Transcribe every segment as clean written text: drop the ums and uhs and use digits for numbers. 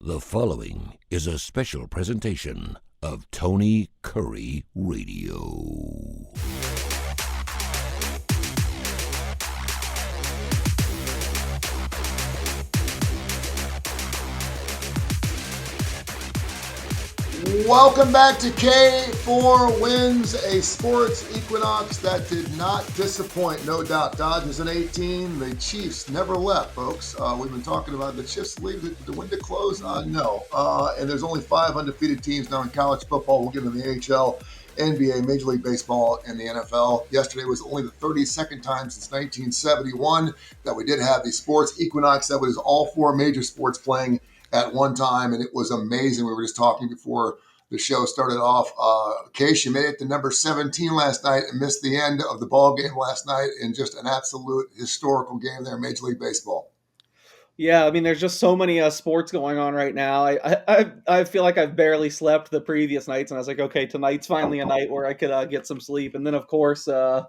The following is a special presentation of Tony Kurre Radio. Welcome back to K4Wins, a sports equinox that did not disappoint, no doubt. Dodgers in 18, the Chiefs never left, folks. We've been talking about the Chiefs leave the window close. No. And there's only 5 undefeated teams now in college football. We'll get into the AHL, NBA, Major League Baseball, and the NFL. Yesterday was only the 32nd time since 1971 that we did have the sports equinox. That was all 4 major sports playing at one time, and it was amazing. We were just talking before the show started off. Case, you made it to number 17 last night and missed the end of the ball game last night in just an absolute historical game there in Major League Baseball. Yeah, I mean, there's just so many sports going on right now. I feel like I've barely slept the previous nights, and I was like, okay, tonight's finally a night where I could get some sleep. And then, of course, the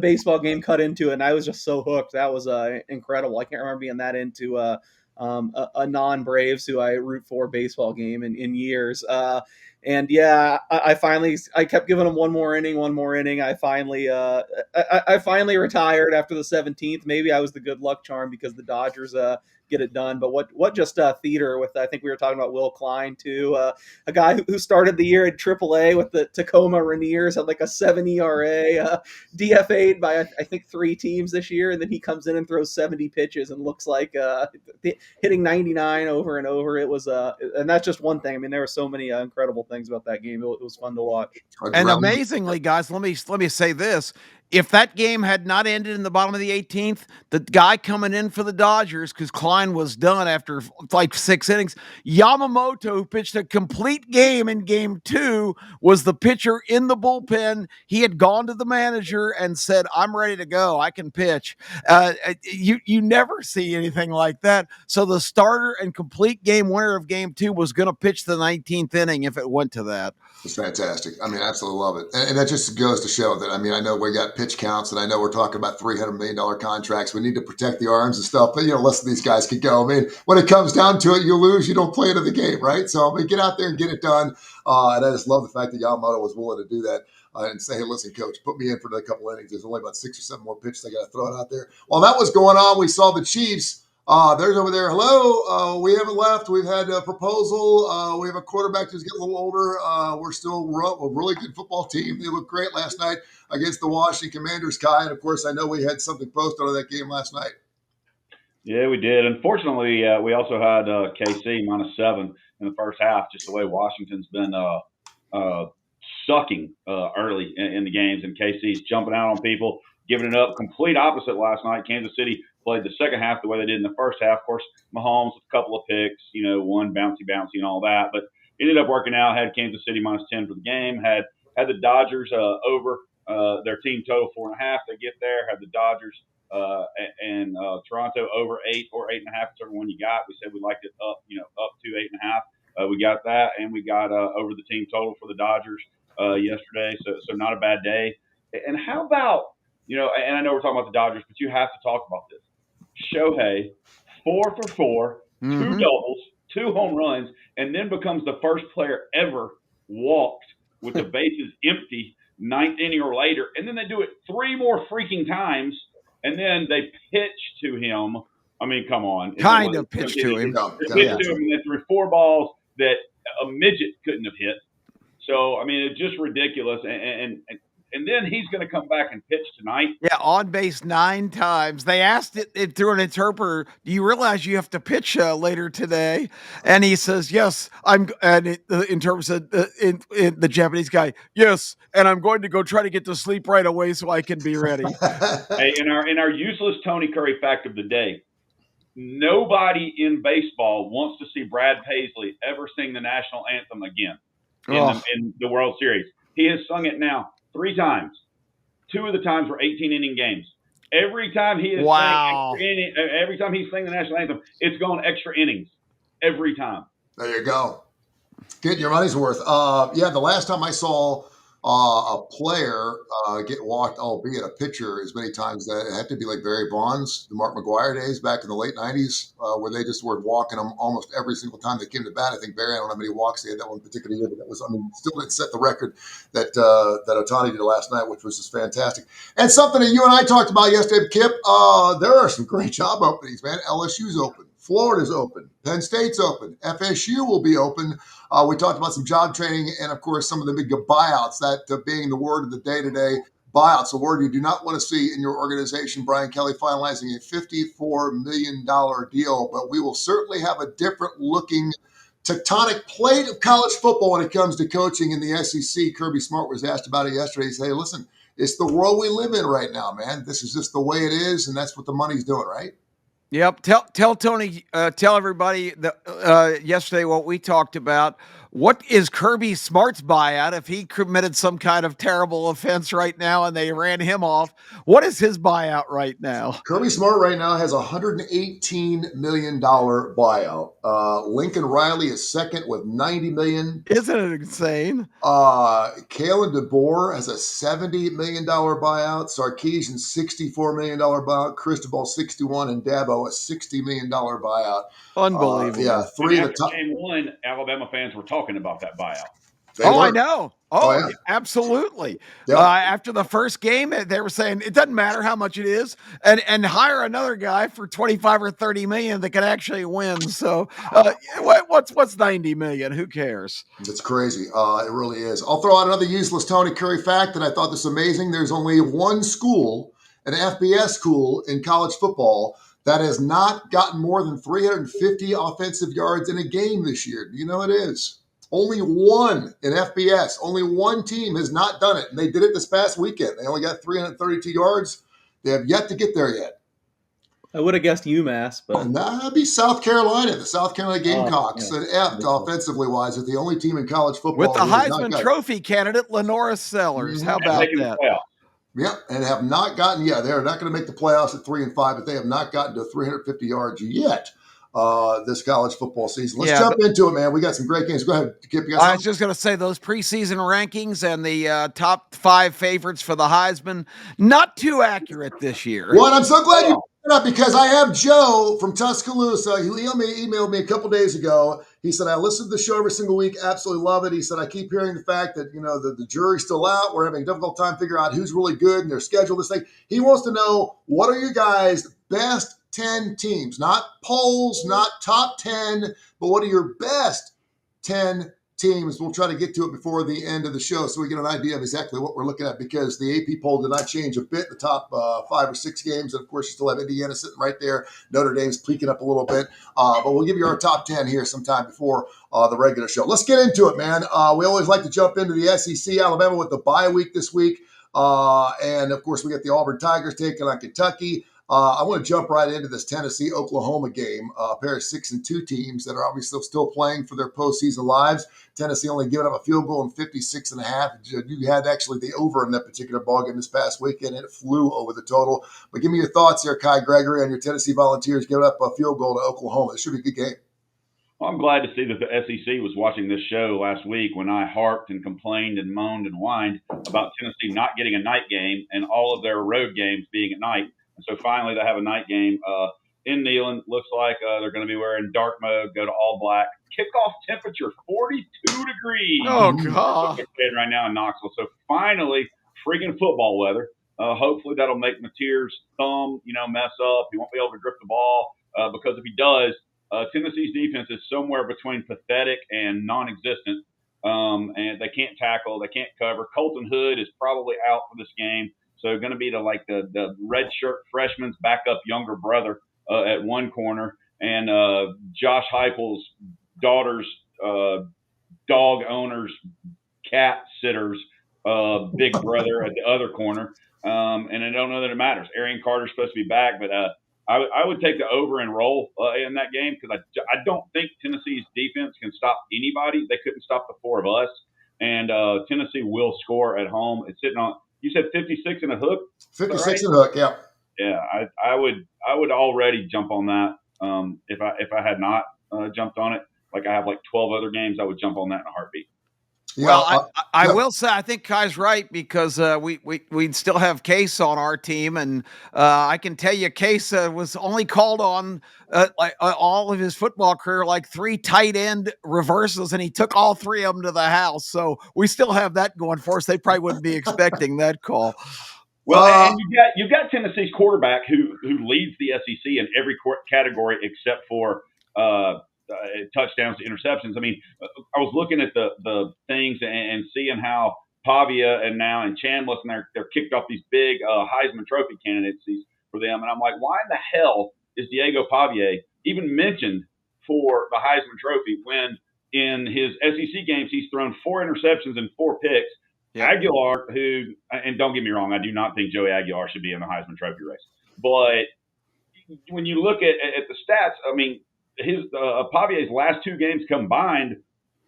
baseball game cut into it, and I was just so hooked. That was incredible. I can't remember being that into a non-Braves who I root for baseball game in years. And yeah, I kept giving them one more inning. I finally retired after the 17th. Maybe I was the good luck charm because the Dodgers get it done. But what just theater with, I think we were talking about Will Klein too, a guy who started the year at AAA with the Tacoma Rainiers, had like a 7 ERA, DFA'd by I think 3 teams this year, and then he comes in and throws 70 pitches and looks like hitting 99 over and over. It was and that's just one thing. I mean, there were so many incredible things about that game. It was fun to watch. And amazingly, guys, let me say this. If that game had not ended in the bottom of the 18th, the guy coming in for the Dodgers, because Klein was done after like 6 innings, Yamamoto, who pitched a complete game in game 2, was the pitcher in the bullpen. He had gone to the manager and said, I'm ready to go. I can pitch. You never see anything like that. So the starter and complete game winner of game 2 was going to pitch the 19th inning if it went to that. It's fantastic. I mean, I absolutely love it. And that just goes to show that, I mean, I know we got pitch counts, and I know we're talking about $300 million contracts. We need to protect the arms and stuff, but, less of these guys can go. I mean, when it comes down to it, you lose, you don't play into the game, right? So, I mean, get out there and get it done. And I just love the fact that Yamamoto was willing to do that and say, hey, listen, coach, put me in for a couple innings. There's only about 6 or 7 more pitches I got to throw it out there. While that was going on, we saw the Chiefs. There's over there. Hello. We haven't left. We've had a proposal. We have a quarterback who's getting a little older. We're still a really good football team. They looked great last night against the Washington Commanders, Kai. And, of course, I know we had something posted on that game last night. Yeah, we did. Unfortunately, we also had KC -7 in the first half, just the way Washington's been sucking early in the games. And KC's jumping out on people, giving it up. Complete opposite last night. Kansas City played the second half the way they did in the first half. Of course, Mahomes with a couple of picks, one bouncy and all that. But it ended up working out. Had Kansas City -10 for the game. Had the Dodgers over their team total 4.5. They get there. Had the Dodgers and Toronto over 8 or 8.5, whichever one you got. We said we liked it up to 8.5. We got that, and we got over the team total for the Dodgers yesterday. So not a bad day. And how about, and I know we're talking about the Dodgers, but you have to talk about this. Shohei, 4 for 4, 2 doubles, 2 home runs, and then becomes the first player ever walked with the bases empty 9th inning or later. And then they do it 3 more freaking times, and then they pitch to him. I mean, come on. Kind of pitch to him. They pitched to him, and they threw 4 balls that a midget couldn't have hit. So, I mean, it's just ridiculous. And then he's going to come back and pitch tonight. Yeah, on base 9 times. They asked it through an interpreter, do you realize you have to pitch later today? And he says, yes. The interpreter said, the Japanese guy, yes, and I'm going to go try to get to sleep right away so I can be ready. Hey, in our useless Tony Kurre fact of the day, nobody in baseball wants to see Brad Paisley ever sing the national anthem again in the World Series. He has sung it now 3 times. 2 of the times were 18-inning games. Every time he is every time he's singing the national anthem, it's going extra innings. Every time. There you go. Getting your money's worth. The last time I saw a player get walked, albeit a pitcher, as many times that it had to be like Barry Bonds, the Mark McGuire days back in the late 90s, where they just were walking them almost every single time they came to bat. I think Barry, I don't know how many walks he had that one particular year, but that was, I mean, still didn't set the record that that Otani did last night, which was just fantastic. And something that you and I talked about yesterday, Kip, there are some great job openings, man. LSU's open. Florida's open. Penn State's open. FSU will be open. We talked about some job training and, of course, some of the big buyouts, that being the word of the day today. Buyouts, a word you do not want to see in your organization. Brian Kelly finalizing a $54 million deal, but we will certainly have a different looking tectonic plate of college football when it comes to coaching in the SEC. Kirby Smart was asked about it yesterday. He said, hey, listen, it's the world we live in right now, man. This is just the way it is, and that's what the money's doing, right? Yep. Tell Tony, tell everybody that yesterday what we talked about. What is Kirby Smart's buyout if he committed some kind of terrible offense right now and they ran him off? What is his buyout right now? Kirby Smart right now has a $118 million buyout. Lincoln Riley is second with $90 million. Isn't it insane? Kalen DeBoer has a $70 million buyout. Sarkisian $64 million buyout. Cristobal 61 and Dabo a $60 million buyout. Unbelievable. Yeah, three of the After top. game one, Alabama fans were talking about that buyout. I know. Oh, yeah. Absolutely. Yep. After the first game, they were saying it doesn't matter how much it is, and hire another guy for 25 or 30 million that can actually win. So, what's 90 million? Who cares? It's crazy. It really is. I'll throw out another useless Tony Curry fact that I thought this amazing. There's only one school, an FBS school in college football, that has not gotten more than 350 offensive yards in a game this year. Do you know it is? Only one in FBS. Only one team has not done it. And they did it this past weekend. They only got 332 yards. They have yet to get there yet. I would have guessed UMass, but That'd be South Carolina. The South Carolina Gamecocks, yeah. and effed offensively wise, are the only team in college football With the who has not Heisman got- Trophy candidate, Lenora Sellers. How And about making the that? playoffs. Yep, and have not gotten. Yeah, they're not going to make the playoffs at 3-5, but they have not gotten to 350 yards yet. This college football season. Let's jump into it, man. We got some great games. Go ahead, Kip. You got I was just going to say those preseason rankings and the top 5 favorites for the Heisman, not too accurate this year. What? I'm so glad you brought it up, because I have Joe from Tuscaloosa. He emailed me a couple days ago. He said, I listen to the show every single week. Absolutely love it. He said, I keep hearing the fact that, the jury's still out. We're having a difficult time figuring out who's really good and their schedule, this thing. He wants to know, what are you guys' best 10 teams? Not polls, not top 10, but what are your best 10 teams? We'll try to get to it before the end of the show so we get an idea of exactly what we're looking at, because the AP poll did not change a bit, the top 5 or 6 games. And, of course, you still have Indiana sitting right there. Notre Dame's peaking up a little bit. But we'll give you our top 10 here sometime before the regular show. Let's get into it, man. We always like to jump into the SEC. Alabama with the bye week this week. And, of course, we got the Auburn Tigers taking on Kentucky. I want to jump right into this Tennessee-Oklahoma game. A pair of 6-2 teams that are obviously still playing for their postseason lives. Tennessee only giving up a field goal in 56.5. You had actually the over in that particular ballgame this past weekend, and it flew over the total. But give me your thoughts here, Kai Gregory, on your Tennessee Volunteers giving up a field goal to Oklahoma. It should be a good game. Well, I'm glad to see that the SEC was watching this show last week when I harped and complained and moaned and whined about Tennessee not getting a night game and all of their road games being at night. And so finally they have a night game in Neyland. Looks like they're going to be wearing dark mode, go to all black. Kickoff temperature, 42 degrees. Oh, God. Right now in Knoxville. So finally, freaking football weather. Hopefully that'll make Mateer's thumb, mess up. He won't be able to grip the ball because if he does, Tennessee's defense is somewhere between pathetic and non-existent. And they can't tackle, they can't cover. Colton Hood is probably out for this game. So going to be the red shirt freshman's backup younger brother at one corner, and Josh Heupel's daughter's dog owner's cat sitter's big brother at the other corner. And I don't know that it matters. Arian Carter's supposed to be back, but I would take the over and roll in that game, because I don't think Tennessee's defense can stop anybody. They couldn't stop the 4 of us, and Tennessee will score at home. It's sitting on. You said 56 and a hook? 56 right? and a hook, yeah. Yeah, I would already jump on that. If I had not jumped on it, like I have like 12 other games, I would jump on that in a heartbeat. Well, Yeah, I yeah. will say I think Kai's right because we still have Case on our team, and I can tell you Case was only called on all of his football career like 3 tight end reversals, and he took all 3 of them to the house. So we still have that going for us. They probably wouldn't be expecting that call. Well, and you've got Tennessee's quarterback who leads the SEC in every category except for touchdowns to interceptions. I mean, I was looking at the things and seeing how Pavia and Chandless and they're kicked off these big Heisman Trophy candidacies for them, and I'm like, why in the hell is Diego Pavia even mentioned for the Heisman Trophy when in his SEC games he's thrown 4 interceptions and 4 picks? Yep. Aguilar, who, and don't get me wrong, I do not think Joey Aguilar should be in the Heisman Trophy race. But when you look at the stats, I mean, his Pavier's last 2 games combined,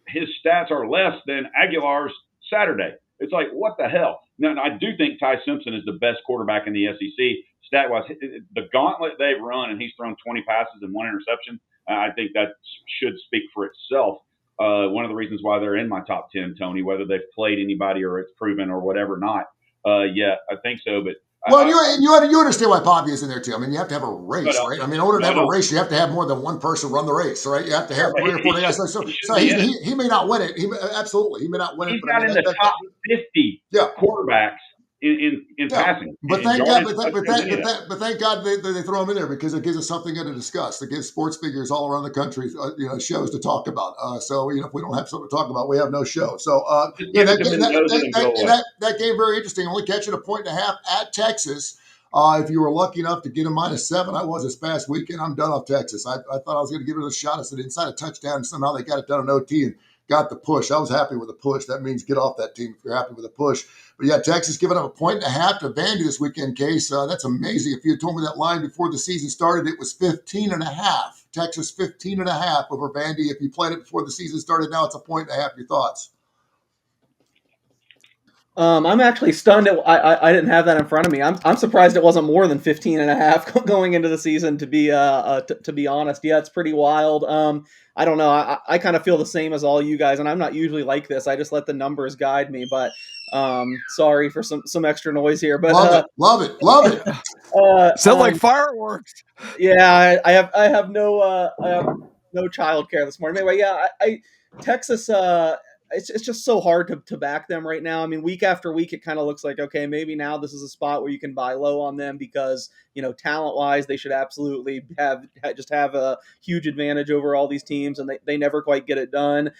his stats are less than Aguilar's Saturday. It's like, what the hell? Now, I do think Ty Simpson is the best quarterback in the SEC stat-wise. The gauntlet they've run, and he's thrown 20 passes and 1 interception, I think that should speak for itself. One of the reasons why they're in my top 10, Tony, whether they've played anybody or it's proven or whatever not. Yeah, I think so. But well, you understand why Poppy is in there too. I mean, you have to have a race, right? I mean, in order to have a race, you have to have more than one person run the race, right? You have to have 3 or 4 guys. So he may not win it. Absolutely, he may not win it. He's not in the top 50 quarterbacks in passing. But thank God, but thank God they throw him in there because it gives us something to discuss. It gives sports figures all around the country, shows to talk about. So if we don't have something to talk about, we have no show. So that game very interesting. Only catching 1.5 points at Texas. If you were lucky enough to get a -7, I was this past weekend. I'm done off Texas. I thought I was going to give it a shot. I said inside a touchdown. Somehow they got it done in OT and got the push. I was happy with the push. That means get off that team if you're happy with the push. But yeah, Texas giving up 1.5 points to Vandy this weekend, Case. That's amazing. If you had told me that line before the season started, it was 15.5. Texas 15.5 over Vandy. If you played it before the season started, now it's 1.5 points. Your thoughts? I'm actually stunned. I didn't have that in front of me. I'm surprised it wasn't more than 15.5 going into the season. To be honest, yeah, it's pretty wild. I don't know. I kind of feel the same as all you guys, and I'm not usually like this. I just let the numbers guide me. But sorry for some extra noise here. But love it. Sound like fireworks. Yeah, I have no childcare this morning. Anyway, yeah, Texas. It's just so hard to back them right now. I mean, week after week, it kind of looks like, okay, maybe now this is a spot where you can buy low on them because, talent-wise, they should absolutely have a huge advantage over all these teams, and they never quite get it done.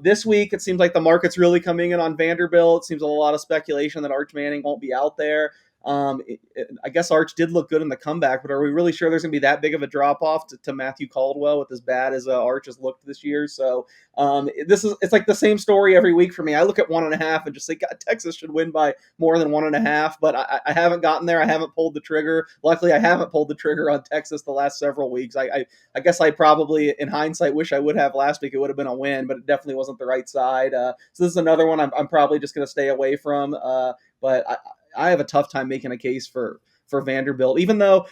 This week, it seems like the market's really coming in on Vanderbilt. It seems a lot of speculation that Arch Manning won't be out there. I guess Arch did look good in the comeback, but are we really sure there's going to be that big of a drop-off to Matthew Caldwell with as bad as Arch has looked this year? So it's like the same story every week for me. I look at 1.5 and just say, God, Texas should win by more than 1.5, but I haven't gotten there. I haven't pulled the trigger. Luckily, I haven't pulled the trigger on Texas the last several weeks. I guess I probably, in hindsight, wish I would have last week. It would have been a win, but it definitely wasn't the right side. So this is another one I'm probably just going to stay away from, but I have a tough time making a case for Vanderbilt, even though,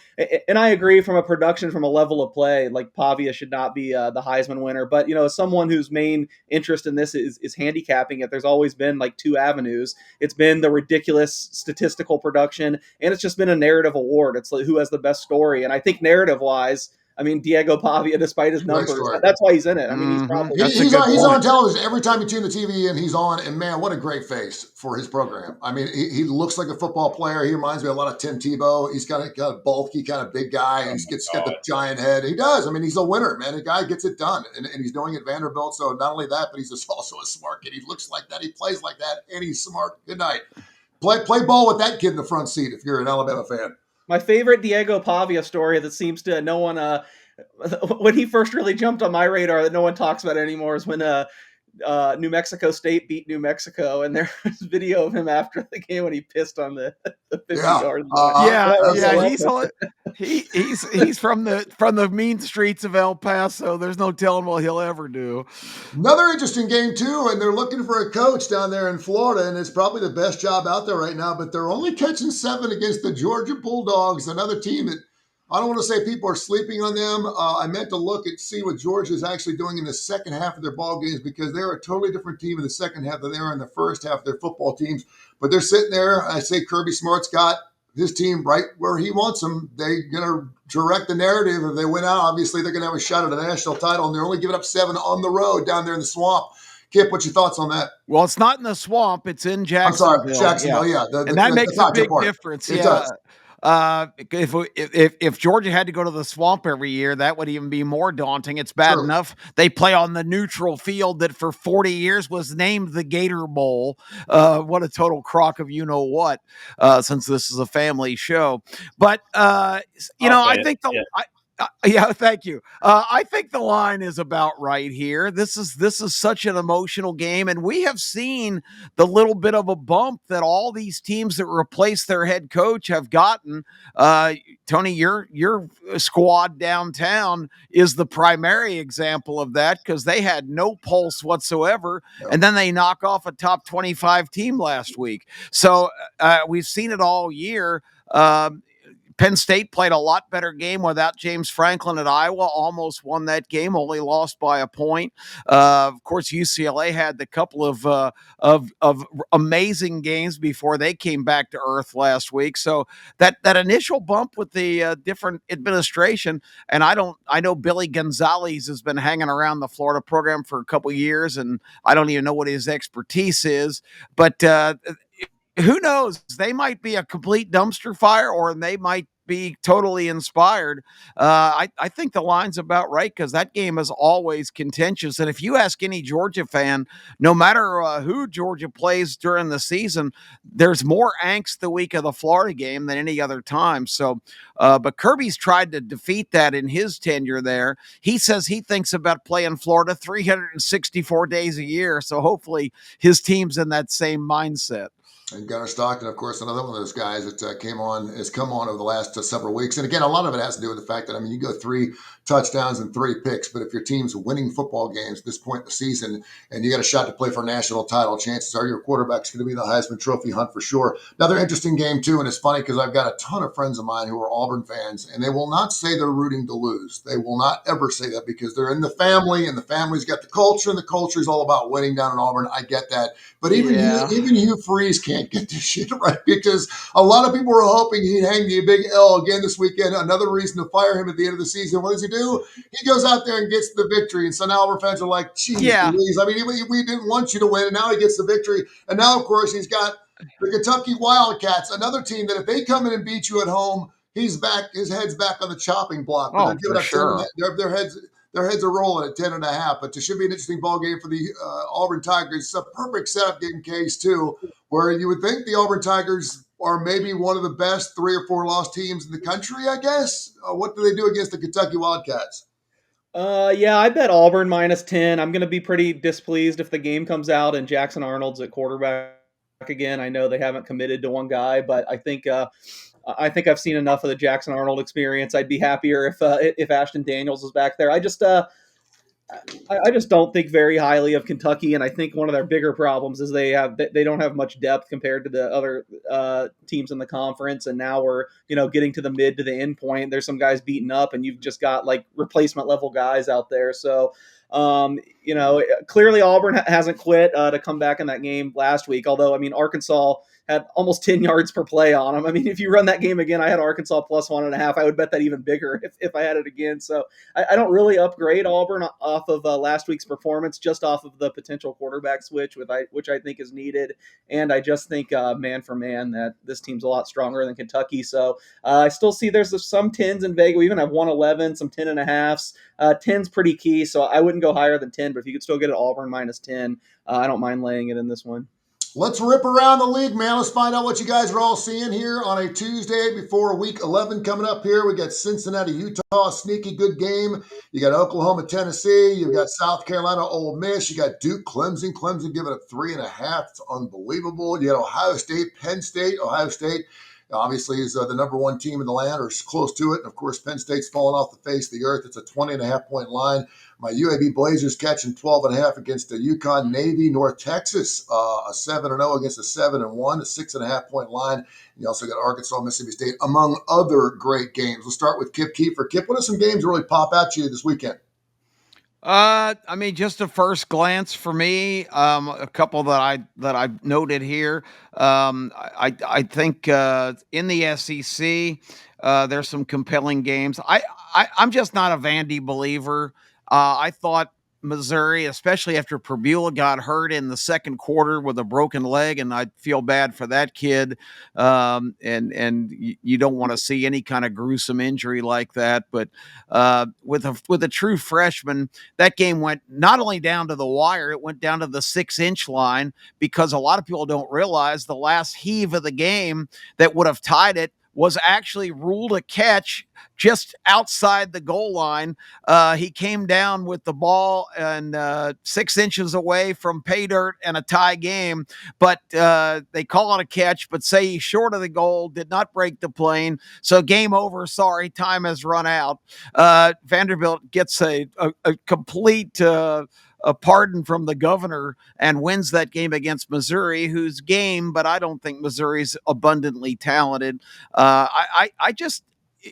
and I agree from a production, from a level of play, like Pavia should not be the Heisman winner. But, as someone whose main interest in this is handicapping it, there's always been like 2 avenues. It's been the ridiculous statistical production, and it's just been a narrative award. It's like who has the best story. And I think narrative wise, I mean, Diego Pavia, despite his numbers, that's why he's in it. I mean, he's on television every time you tune the TV in. He's on, and man, what a great face for his program. I mean, he looks like a football player. He reminds me a lot of Tim Tebow. He's got a bulky kind of big guy, and he's got the giant head. He does. I mean, he's a winner, man. The guy gets it done, and he's doing it at Vanderbilt. So not only that, but he's also a smart kid. He looks like that. He plays like that, and he's smart. Good night. Play ball with that kid in the front seat if you're an Alabama fan. My favorite Diego Pavia story that seems to no one when he first really jumped on my radar that no one talks about anymore is when New Mexico State beat New Mexico, and there was video of him after the game when he pissed on the 50-yard line. He's from the mean streets of El Paso. There's no telling what he'll ever do. Another interesting game too, and they're looking for a coach down there in Florida, and it's probably the best job out there right now. But they're only catching 7 against the Georgia Bulldogs, another team that I don't want to say people are sleeping on them. I meant to look and see what Georgia is actually doing in the second half of their ball games because they're a totally different team in the second half than they are in the first half of their football teams. But they're sitting there. I say Kirby Smart's got his team right where he wants them. They're going to direct the narrative. If they win out, obviously they're going to have a shot at a national title, and they're only giving up 7 on the road down there in the swamp. Kip, what's your thoughts on that? Well, it's not in the swamp; it's in I'm sorry, Jacksonville. Jacksonville. Yeah, And that makes a gotcha big part. difference. It does. If Georgia had to go to the swamp every year, that would even be more daunting. It's bad True. enough they play on the neutral field that for 40 years was named the Gator Bowl. What a total crock of you know what. Since this is a family show, but I think yeah, thank you. I think the line is about right here. This is such an emotional game, and we have seen the little bit of a bump that all these teams that replace their head coach have gotten. Tony, your squad downtown is the primary example of that because they had no pulse whatsoever, and then they knock off a top 25 team last week. So we've seen it all year. Penn State played a lot better game without James Franklin at Iowa, almost won that game, only lost by a point. Of course, UCLA had the couple of amazing games before they came back to earth last week. So that initial bump with the different administration, and I know Billy Gonzalez has been hanging around the Florida program for a couple of years, and I don't even know what his expertise is, but who knows? They might be a complete dumpster fire, or they might be totally inspired. I think the line's about right because that game is always contentious. And if you ask any Georgia fan, no matter who Georgia plays during the season, there's more angst the week of the Florida game than any other time. So, but Kirby's tried to defeat that in his tenure there. He says he thinks about playing Florida 364 days a year. So hopefully his team's in that same mindset. And Gunnar Stockton, of course, another one of those guys that has come on over the last several weeks. And again, a lot of it has to do with the fact that, you go 3 touchdowns and 3 picks, but if your team's winning football games at this point in the season and you got a shot to play for a national title, chances are your quarterback's going to be in the Heisman Trophy hunt for sure. Another interesting game, too, and it's funny because I've got a ton of friends of mine who are Auburn fans, and they will not say they're rooting to lose. They will not ever say that because they're in the family, and the family's got the culture, and the culture is all about winning down in Auburn. I get that. But even Hugh Freeze can't get this shit right because a lot of people were hoping he'd hang the big L again this weekend. Another reason to fire him at the end of the season. What does he do? He goes out there and gets the victory. And so now our fans are like, geez, Louise. We didn't want you to win, and now he gets the victory. And now, of course, he's got the Kentucky Wildcats, another team that if they come in and beat you at home, he's back. His head's back on the chopping block. Oh, for sure. Their heads are rolling at 10.5, but it should be an interesting ball game for the Auburn Tigers. It's a perfect setup getting case too, where you would think the Auburn Tigers are maybe one of the best 3 or 4 lost teams in the country, I guess. What do they do against the Kentucky Wildcats? I bet Auburn -10. I'm going to be pretty displeased if the game comes out and Jackson Arnold's at quarterback again. I know they haven't committed to one guy, but I think I've seen enough of the Jackson Arnold experience. I'd be happier if Ashton Daniels was back there. I just don't think very highly of Kentucky, and I think one of their bigger problems is they don't have much depth compared to the other teams in the conference. And now we're getting to the mid to the end point. There's some guys beaten up, and you've just got like replacement level guys out there. So clearly Auburn hasn't quit to come back in that game last week. Although Arkansas had almost 10 yards per play on them. If you run that game again, I had Arkansas +1.5. I would bet that even bigger if I had it again. So I don't really upgrade Auburn off of last week's performance, just off of the potential quarterback switch, which I think is needed. And I just think man for man that this team's a lot stronger than Kentucky. So I still see there's some 10s in Vegas. We even have 111, some 10.5s. 10's pretty key, so I wouldn't go higher than 10. But if you could still get an Auburn -10, I don't mind laying it in this one. Let's rip around the league, man. Let's find out what you guys are all seeing here on a Tuesday before week 11 coming up here. We got Cincinnati, Utah, sneaky good game. You got Oklahoma, Tennessee. You've got South Carolina, Ole Miss. You got Duke, Clemson. Clemson giving it 3.5. It's unbelievable. You got Ohio State, Penn State, Ohio State. Obviously, is the number one team in the land or close to it. And of course, Penn State's fallen off the face of the earth. It's a 20.5-point line. My UAB Blazers catching 12.5 against the UConn Navy. North Texas, a 7-0 against a 7-1, a 6.5-point line. You also got Arkansas, Mississippi State, among other great games. We'll start with Kip Keefer. Kip, what are some games that really pop out to you this weekend? I mean, just a first glance for me, a couple that I've noted here. I think in the SEC, there's some compelling games. I'm just not a Vandy believer. I thought Missouri, especially after Prbula got hurt in the second quarter with a broken leg, and I feel bad for that kid. And you don't want to see any kind of gruesome injury like that. But with a true freshman, that game went not only down to the wire, it went down to the 6-inch line, because a lot of people don't realize the last heave of the game that would have tied it was actually ruled a catch just outside the goal line. He came down with the ball and 6 inches away from pay dirt and a tie game, but they call it a catch, but say he's short of the goal, did not break the plane. So game over. Sorry, time has run out. Vanderbilt gets a complete a pardon from the governor and wins that game against Missouri, whose game, but I don't think Missouri's abundantly talented. I just,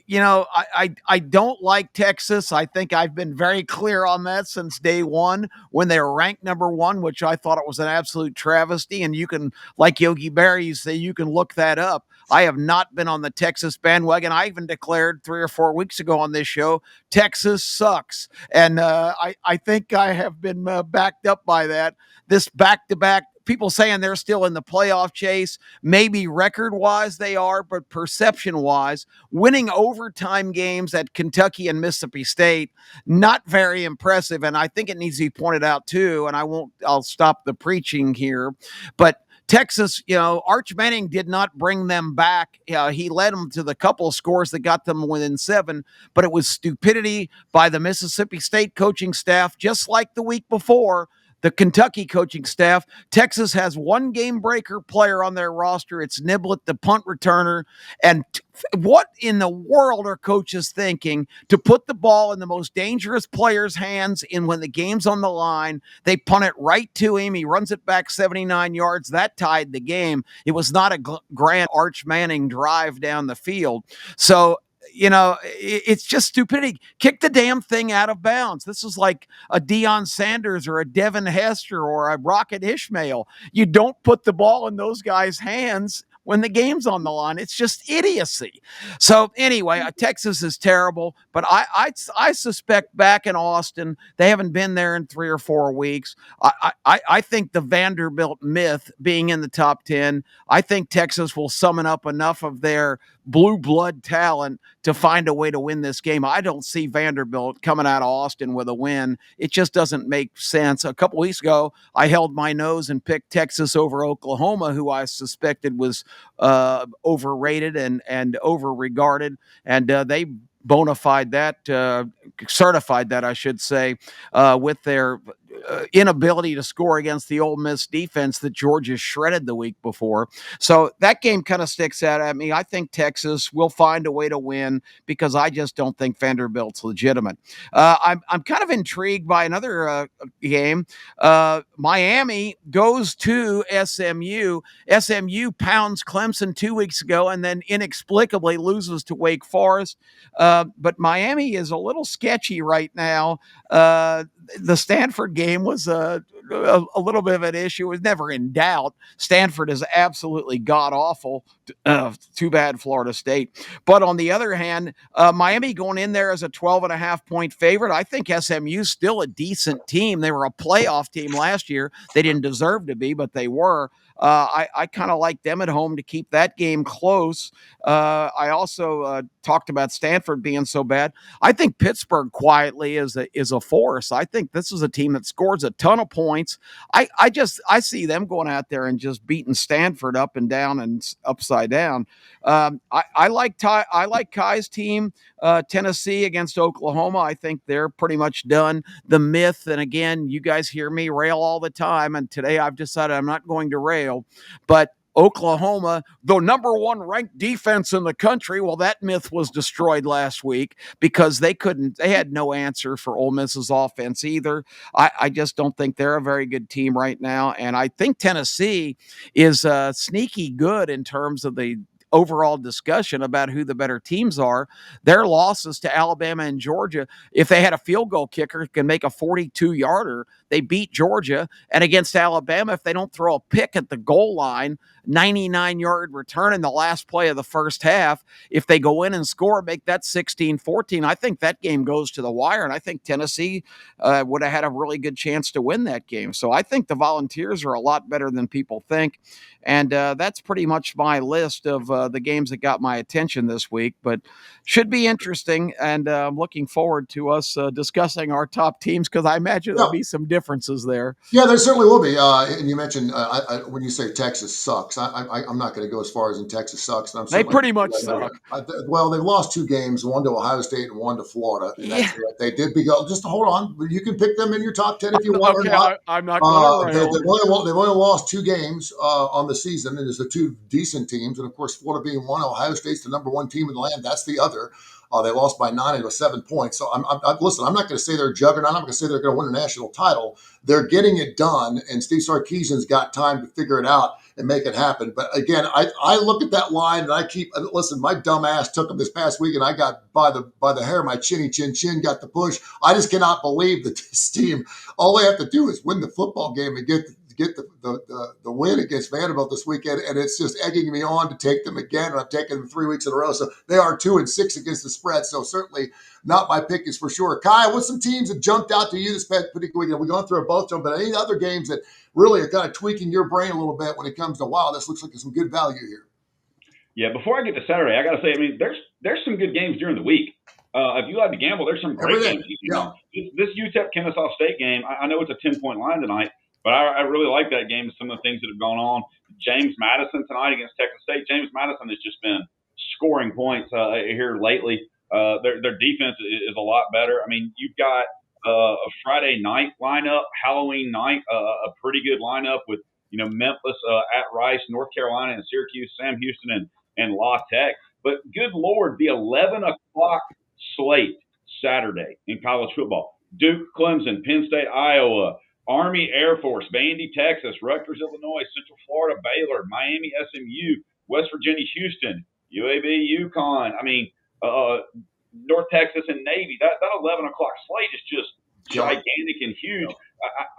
I don't like Texas. I think I've been very clear on that since day one when they were ranked number one, which I thought it was an absolute travesty. And you can, like Yogi Berra, you say you can look that up. I have not been on the Texas bandwagon. I even declared 3 or 4 weeks ago on this show, Texas sucks. And I think I have been backed up by that. This back-to-back, people saying they're still in the playoff chase. Maybe record-wise they are, but perception-wise, winning overtime games at Kentucky and Mississippi State, not very impressive. And I think it needs to be pointed out too, and I'll stop the preaching here, but Texas, Arch Manning did not bring them back. He led them to the couple of scores that got them within 7, but it was stupidity by the Mississippi State coaching staff, just like the week before. The Kentucky coaching staff. Texas has one game breaker player on their roster. It's Niblett, the punt returner. And what in the world are coaches thinking to put the ball in the most dangerous player's hands when the game's on the line? They punt it right to him. He runs it back 79 yards. That tied the game. It was not a grand Arch Manning drive down the field. So, it's just stupidity. Kick the damn thing out of bounds. This is like a Deion Sanders or a Devin Hester or a Rocket Ishmael. You don't put the ball in those guys' hands when the game's on the line. It's just idiocy. So anyway, Texas is terrible, but I suspect back in Austin, they haven't been there in 3 or 4 weeks. I think the Vanderbilt myth being in the top 10, I think Texas will summon up enough of their blue blood talent to find a way to win this game. I don't see Vanderbilt coming out of Austin with a win. It just doesn't make sense. A couple weeks ago, I held my nose and picked Texas over Oklahoma, who I suspected was overrated and overregarded, and they bona fide that, certified that, I should say, with their inability to score against the Ole Miss defense that Georgia shredded the week before. So that game kind of sticks out at me. I think Texas will find a way to win because I just don't think Vanderbilt's legitimate. I'm kind of intrigued by another game. Miami goes to SMU. SMU pounds Clemson 2 weeks ago and then inexplicably loses to Wake Forest. But Miami is a little sketchy right now. The Stanford game was a little bit of an issue. It was never in doubt. Stanford is absolutely god-awful. Too bad Florida State. But on the other hand, Miami going in there as a 12.5-point favorite. I think SMU's still a decent team. They were a playoff team last year. They didn't deserve to be, but they were. I kind of like them at home to keep that game close. I also talked about Stanford being so bad. I think Pittsburgh quietly is a force. I think this is a team that scores a ton of points. I see them going out there and just beating Stanford up and down and upside down. I like Kai's team, Tennessee against Oklahoma. I think they're pretty much done. The myth, and again, you guys hear me rail all the time, and today I've decided I'm not going to rail, but Oklahoma, the number one ranked defense in the country. Well, that myth was destroyed last week because they had no answer for Ole Miss's offense either. I just don't think they're a very good team right now. And I think Tennessee is sneaky good in terms of the overall discussion about who the better teams are. Their losses to Alabama and Georgia, if they had a field goal kicker who can make a 42-yarder, they beat Georgia. And against Alabama, if they don't throw a pick at the goal line, 99-yard return in the last play of the first half, if they go in and score, make that 16-14, I think that game goes to the wire. And I think Tennessee would have had a really good chance to win that game. So I think the Volunteers are a lot better than people think. And that's pretty much my list of the games that got my attention this week. But should be interesting. And I'm looking forward to us discussing our top teams because I imagine there'll be some differences there. Yeah, there certainly will be. And you mentioned when you say Texas sucks, I'm not going to go as far as in Texas sucks. And They pretty much suck. Well, they've lost 2 games, one to Ohio State and one to Florida. And Yeah. They did be go. Just hold on, you can pick them in your top 10 if you want. Okay, or not. I'm not going to They've only lost 2 games on the season, and there's the 2 decent teams, and of course Florida being one, Ohio State's the number 1 team in the land. That's the other. They lost by 9 or 7 points. So listen, I'm not going to say they're a juggernaut. I'm not going to say they're going to win a national title. They're getting it done, and Steve Sarkisian's got time to figure it out and make it happen. But again, I look at that line and I keep listen. My dumb ass took them this past week, and I got by the hair of my chin got the push. I just cannot believe that this team. All they have to do is win the football game and get the win against Vanderbilt this weekend, and it's just egging me on to take them again. And I've taken them 3 weeks in a row, so they are 2-6 against the spread. So certainly not my pick is for sure. Kai, what's some teams that jumped out to you this particular weekend? We've gone through both of them, but any other games that really are kind of tweaking your brain a little bit when it comes to wow, this looks like there's some good value here. Yeah, before I get to Saturday, I got to say, I mean, there's some good games during the week. If you like to gamble, there's some great games. Yeah. This UTEP-Kennesaw State game, I know it's a 10-point line tonight, but I really like that game. Some of the things that have gone on. James Madison tonight against Texas State. James Madison has just been scoring points here lately. Their defense is a lot better. I mean, you've got a Friday night lineup, Halloween night, a pretty good lineup with Memphis at Rice, North Carolina, and Syracuse, Sam Houston, and La Tech. But good Lord, the 11 o'clock slate Saturday in college football: Duke, Clemson, Penn State, Iowa, Army, Air Force, Vandy, Texas, Rutgers, Illinois, Central Florida, Baylor, Miami, SMU, West Virginia, Houston, UAB, UConn. I mean, North Texas and Navy. That 11 o'clock slate is just gigantic and huge.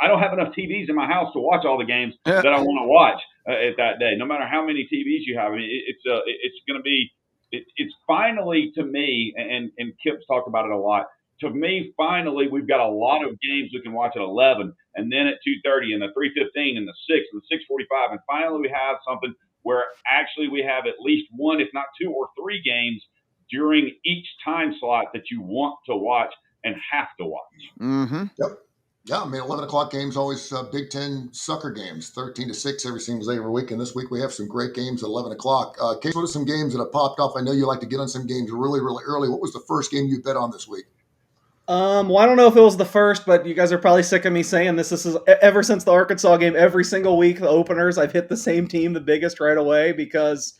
I don't have enough TVs in my house to watch all the games that I want to watch at that day. No matter how many TVs you have, I mean, it's going to be. It's finally, to me, and Kip's talked about it a lot. To me, finally, we've got a lot of games we can watch at 11, and then at 2:30, and the 3:15, and the 6, and the 6:45, and finally we have something where actually we have at least 1, if not 2 or 3 games during each time slot that you want to watch and have to watch. Mm-hmm. Yep. Yeah, I mean, 11 o'clock games, always Big Ten sucker games, 13-6 every single day every week. And this week we have some great games at 11 o'clock. Case, what are some games that have popped off? I know you like to get on some games really, really early. What was the first game you bet on this week? Well, I don't know if it was the first, but you guys are probably sick of me saying this. This is ever since the Arkansas game, every single week, the openers, I've hit the same team, the biggest right away, because,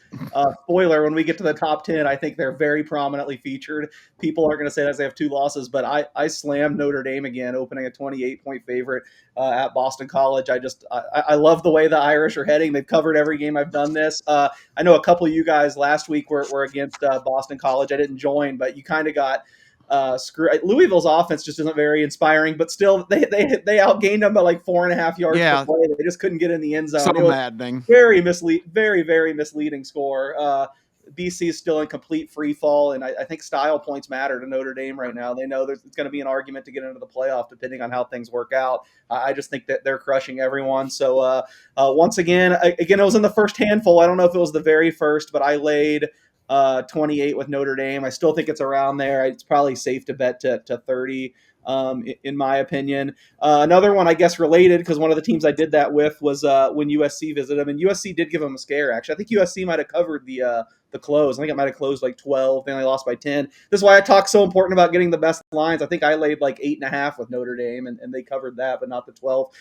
spoiler, when we get to the top 10, I think they're very prominently featured. People are going to say that they have 2 losses, but I slammed Notre Dame again, opening a 28-point favorite at Boston College. I love the way the Irish are heading. They've covered every game I've done this. I know a couple of you guys last week were against Boston College. I didn't join, but you kind of got Louisville's offense just isn't very inspiring, but still they outgained them by like 4.5 yards per play. They just couldn't get in the end zone. So maddening. Very misleading score. BC is still in complete free fall, and I think style points matter to Notre Dame right now. They know there's going to be an argument to get into the playoff depending on how things work out. I just think that they're crushing everyone. So once again, it was in the first handful. I don't know if it was the very first, but I laid 28 with Notre Dame. I still think it's around there. It's probably safe to bet to 30, in my opinion. Another one, I guess, related, because one of the teams I did that with was when USC visited them, and USC did give them a scare, actually. I think USC might have covered the close. I think it might have closed like 12. They only lost by 10. This is why I talk so important about getting the best lines. I think I laid like 8.5 with Notre Dame, and they covered that, but not the 12.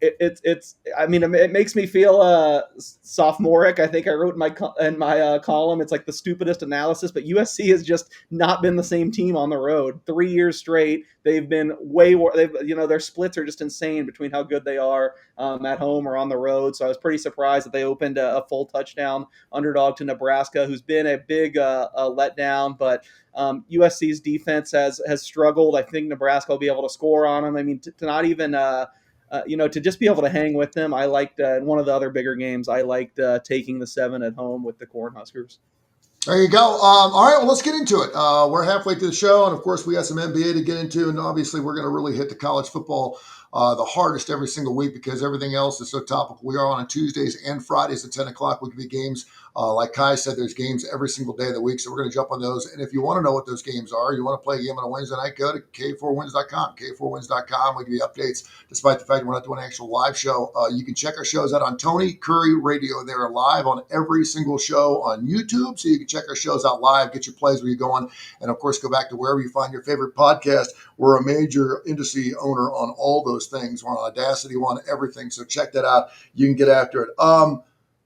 it's I mean, it makes me feel sophomoric. I think I wrote in my column, it's like the stupidest analysis, but USC has just not been the same team on the road 3 years straight. They've been way more. Their splits are just insane between how good they are at home or on the road. So I was pretty surprised that they opened a full touchdown underdog to Nebraska, who's been a big letdown, but USC's defense has struggled. I think Nebraska will be able to score on them. I mean, to not even to just be able to hang with them. I liked in one of the other bigger games. I liked taking the 7 at home with the Cornhuskers. There you go. All right, well, let's get into it. We're halfway through the show, and of course, we got some NBA to get into, and obviously, we're going to really hit the college football the hardest every single week because everything else is so topical. We are on Tuesdays and Fridays at 10 o'clock. We can be games. Like Kai said, there's games every single day of the week, so we're going to jump on those. And if you want to know what those games are, you want to play a game on a Wednesday night, go to K4Wins.com. K4Wins.com. We give you updates, despite the fact we're not doing an actual live show. You can check our shows out on Tony Curry Radio. They're live on every single show on YouTube, so you can check our shows out live, get your plays where you're going, and of course, go back to wherever you find your favorite podcast. We're a major industry owner on all those things. We're on Audacity, we're on everything, so check that out. You can get after it.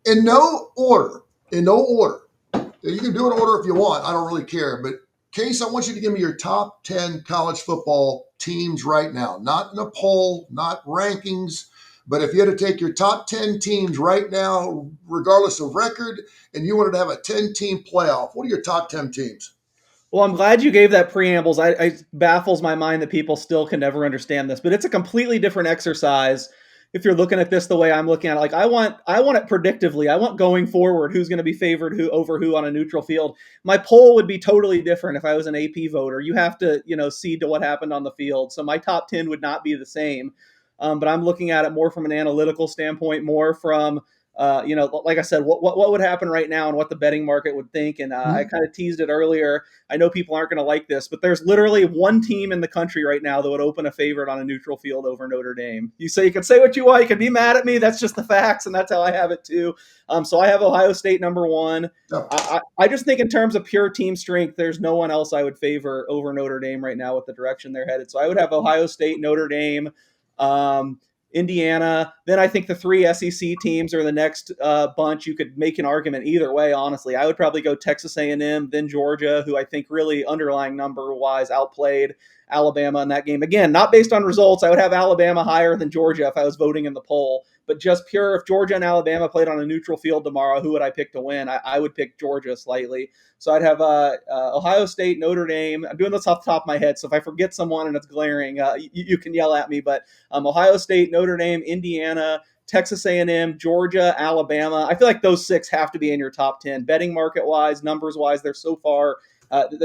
In no order. You can do an order if you want. I don't really care. But, Case, I want you to give me your top 10 college football teams right now. Not in a poll, not rankings. But if you had to take your top 10 teams right now, regardless of record, and you wanted to have a 10-team playoff, what are your top 10 teams? Well, I'm glad you gave that preambles. It baffles my mind that people still can never understand this, but it's a completely different exercise if you're looking at this the way I'm looking at it. Like I want it predictively. I want going forward who's going to be favored over who on a neutral field. My poll would be totally different if I was an AP voter. You have to, see to what happened on the field. So my top 10 would not be the same. But I'm looking at it more from an analytical standpoint, more from like I said, what would happen right now and what the betting market would think. And I kind of teased it earlier. I know people aren't going to like this, but there's literally one team in the country right now that would open a favorite on a neutral field over Notre Dame. You can say what you want. You can be mad at me. That's just the facts. And that's how I have it too. So I have Ohio State number one. Oh. I just think in terms of pure team strength, there's no one else I would favor over Notre Dame right now with the direction they're headed. So I would have Ohio State, Notre Dame, Indiana. Then I think the 3 SEC teams are the next bunch. You could make an argument either way, honestly. I would probably go Texas A&M, then Georgia, who I think really underlying number-wise outplayed Alabama in that game. Again, not based on results. I would have Alabama higher than Georgia if I was voting in the poll. But just pure, if Georgia and Alabama played on a neutral field tomorrow, who would I pick to win? I would pick Georgia slightly. So I'd have Ohio State, Notre Dame. I'm doing this off the top of my head, so if I forget someone and it's glaring, you can yell at me. But Ohio State, Notre Dame, Indiana, Texas A&M, Georgia, Alabama. I feel like those 6 have to be in your top 10. Betting market-wise, numbers-wise, they're so far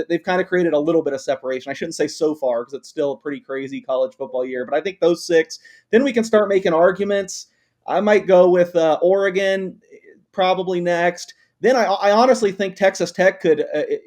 they've kind of created a little bit of separation. I shouldn't say so far because it's still a pretty crazy college football year, but I think those 6, then we can start making arguments. I might go with Oregon probably next. Then I honestly think Texas Tech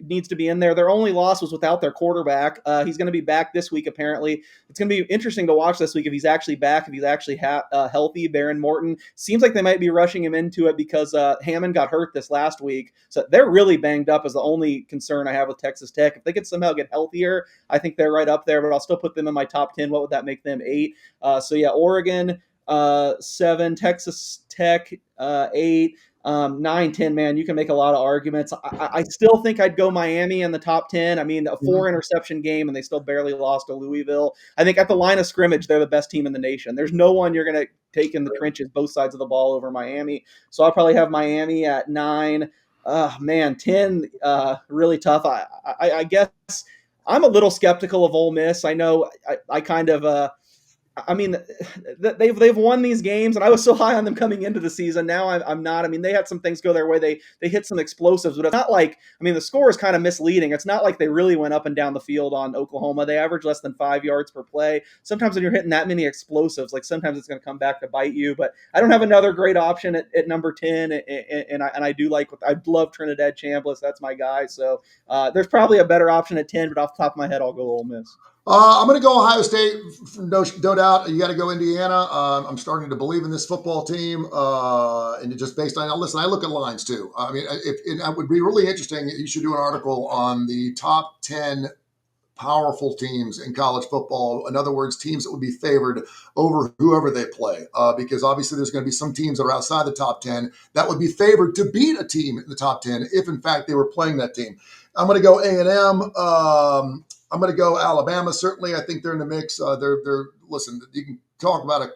needs to be in there. Their only loss was without their quarterback. He's going to be back this week, apparently. It's going to be interesting to watch this week if he's actually back, if he's actually healthy. Baron Morton. Seems like they might be rushing him into it because Hammond got hurt this last week. So they're really banged up is the only concern I have with Texas Tech. If they could somehow get healthier, I think they're right up there, but I'll still put them in my top 10. What would that make them? 8. Oregon, 7, Texas Tech, 8. 9, 10, man, you can make a lot of arguments. I still think I'd go Miami in the top 10. I mean, a 4 interception game and they still barely lost to Louisville. I think at the line of scrimmage, they're the best team in the nation. There's no one you're going to take in the trenches, both sides of the ball over Miami. So I'll probably have Miami at 9. 10, really tough. I guess I'm a little skeptical of Ole Miss. I know I kind of, they've won these games, and I was so high on them coming into the season. Now I'm not. I mean, they had some things go their way. They hit some explosives, but it's not like, the score is kind of misleading. It's not like they really went up and down the field on Oklahoma. They average less than 5 yards per play. Sometimes when you're hitting that many explosives, like sometimes it's going to come back to bite you. But I don't have another great option at number 10, and I do I love Trinidad Chambliss. That's my guy. So there's probably a better option at 10, but off the top of my head, I'll go Ole Miss. I'm going to go Ohio State, no doubt. You got to go Indiana. I'm starting to believe in this football team, and just based on listen, I look at lines too. I mean, it would be really interesting. You should do an article on the top 10 powerful teams in college football. In other words, teams that would be favored over whoever they play, because obviously there's going to be some teams that are outside the top 10 that would be favored to beat a team in the top 10 if, in fact, they were playing that team. I'm going to go A&M. I'm going to go Alabama. Certainly, I think they're in the mix. They're listen. You can talk about a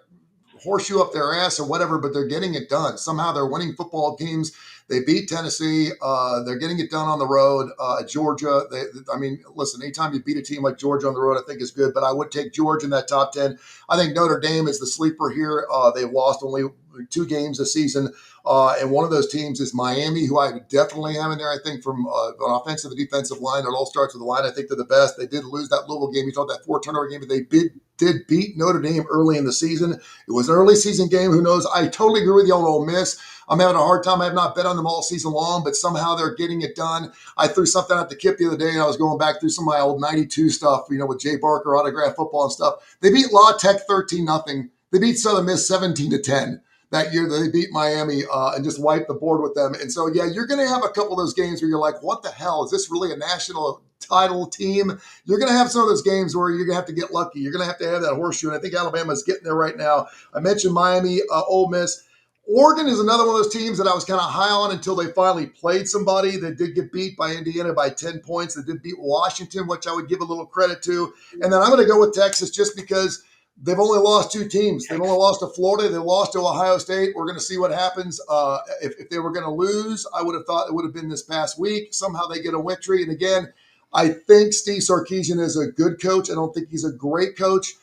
horseshoe up their ass or whatever, but they're getting it done. Somehow they're winning football games. They beat Tennessee. They're getting it done on the road. Georgia. Listen, anytime you beat a team like Georgia on the road, I think is good. But I would take Georgia in that top 10. I think Notre Dame is the sleeper here. They've lost only 2 games this season. And one of those teams is Miami, who I would definitely have in there. I think from an offensive and defensive line, it all starts with the line. I think they're the best. They did lose that Louisville game. You talked that 4-turnover game, but they did beat Notre Dame early in the season. It was an early season game. Who knows? I totally agree with you on Ole Miss. I'm having a hard time. I have not bet on them all season long, but somehow they're getting it done. I threw something out to Kip the other day, and I was going back through some of my old 92 stuff, with Jay Barker, autograph football and stuff. They beat La Tech 13-0. They beat Southern Miss 17-10. That year they beat Miami and just wiped the board with them. And so, yeah, you're going to have a couple of those games where you're like, what the hell? Is this really a national title team? You're going to have some of those games where you're going to have to get lucky. You're going to have that horseshoe. And I think Alabama's getting there right now. I mentioned Miami, Ole Miss. Oregon is another one of those teams that I was kind of high on until they finally played somebody. They did get beat by Indiana by 10 points. They did beat Washington, which I would give a little credit to. And then I'm going to go with Texas just because they've only lost 2 teams. They've only lost to Florida. They lost to Ohio State. We're going to see what happens. If they were going to lose, I would have thought it would have been this past week. Somehow they get a victory. And again, I think Steve Sarkisian is a good coach. I don't think he's a great coach.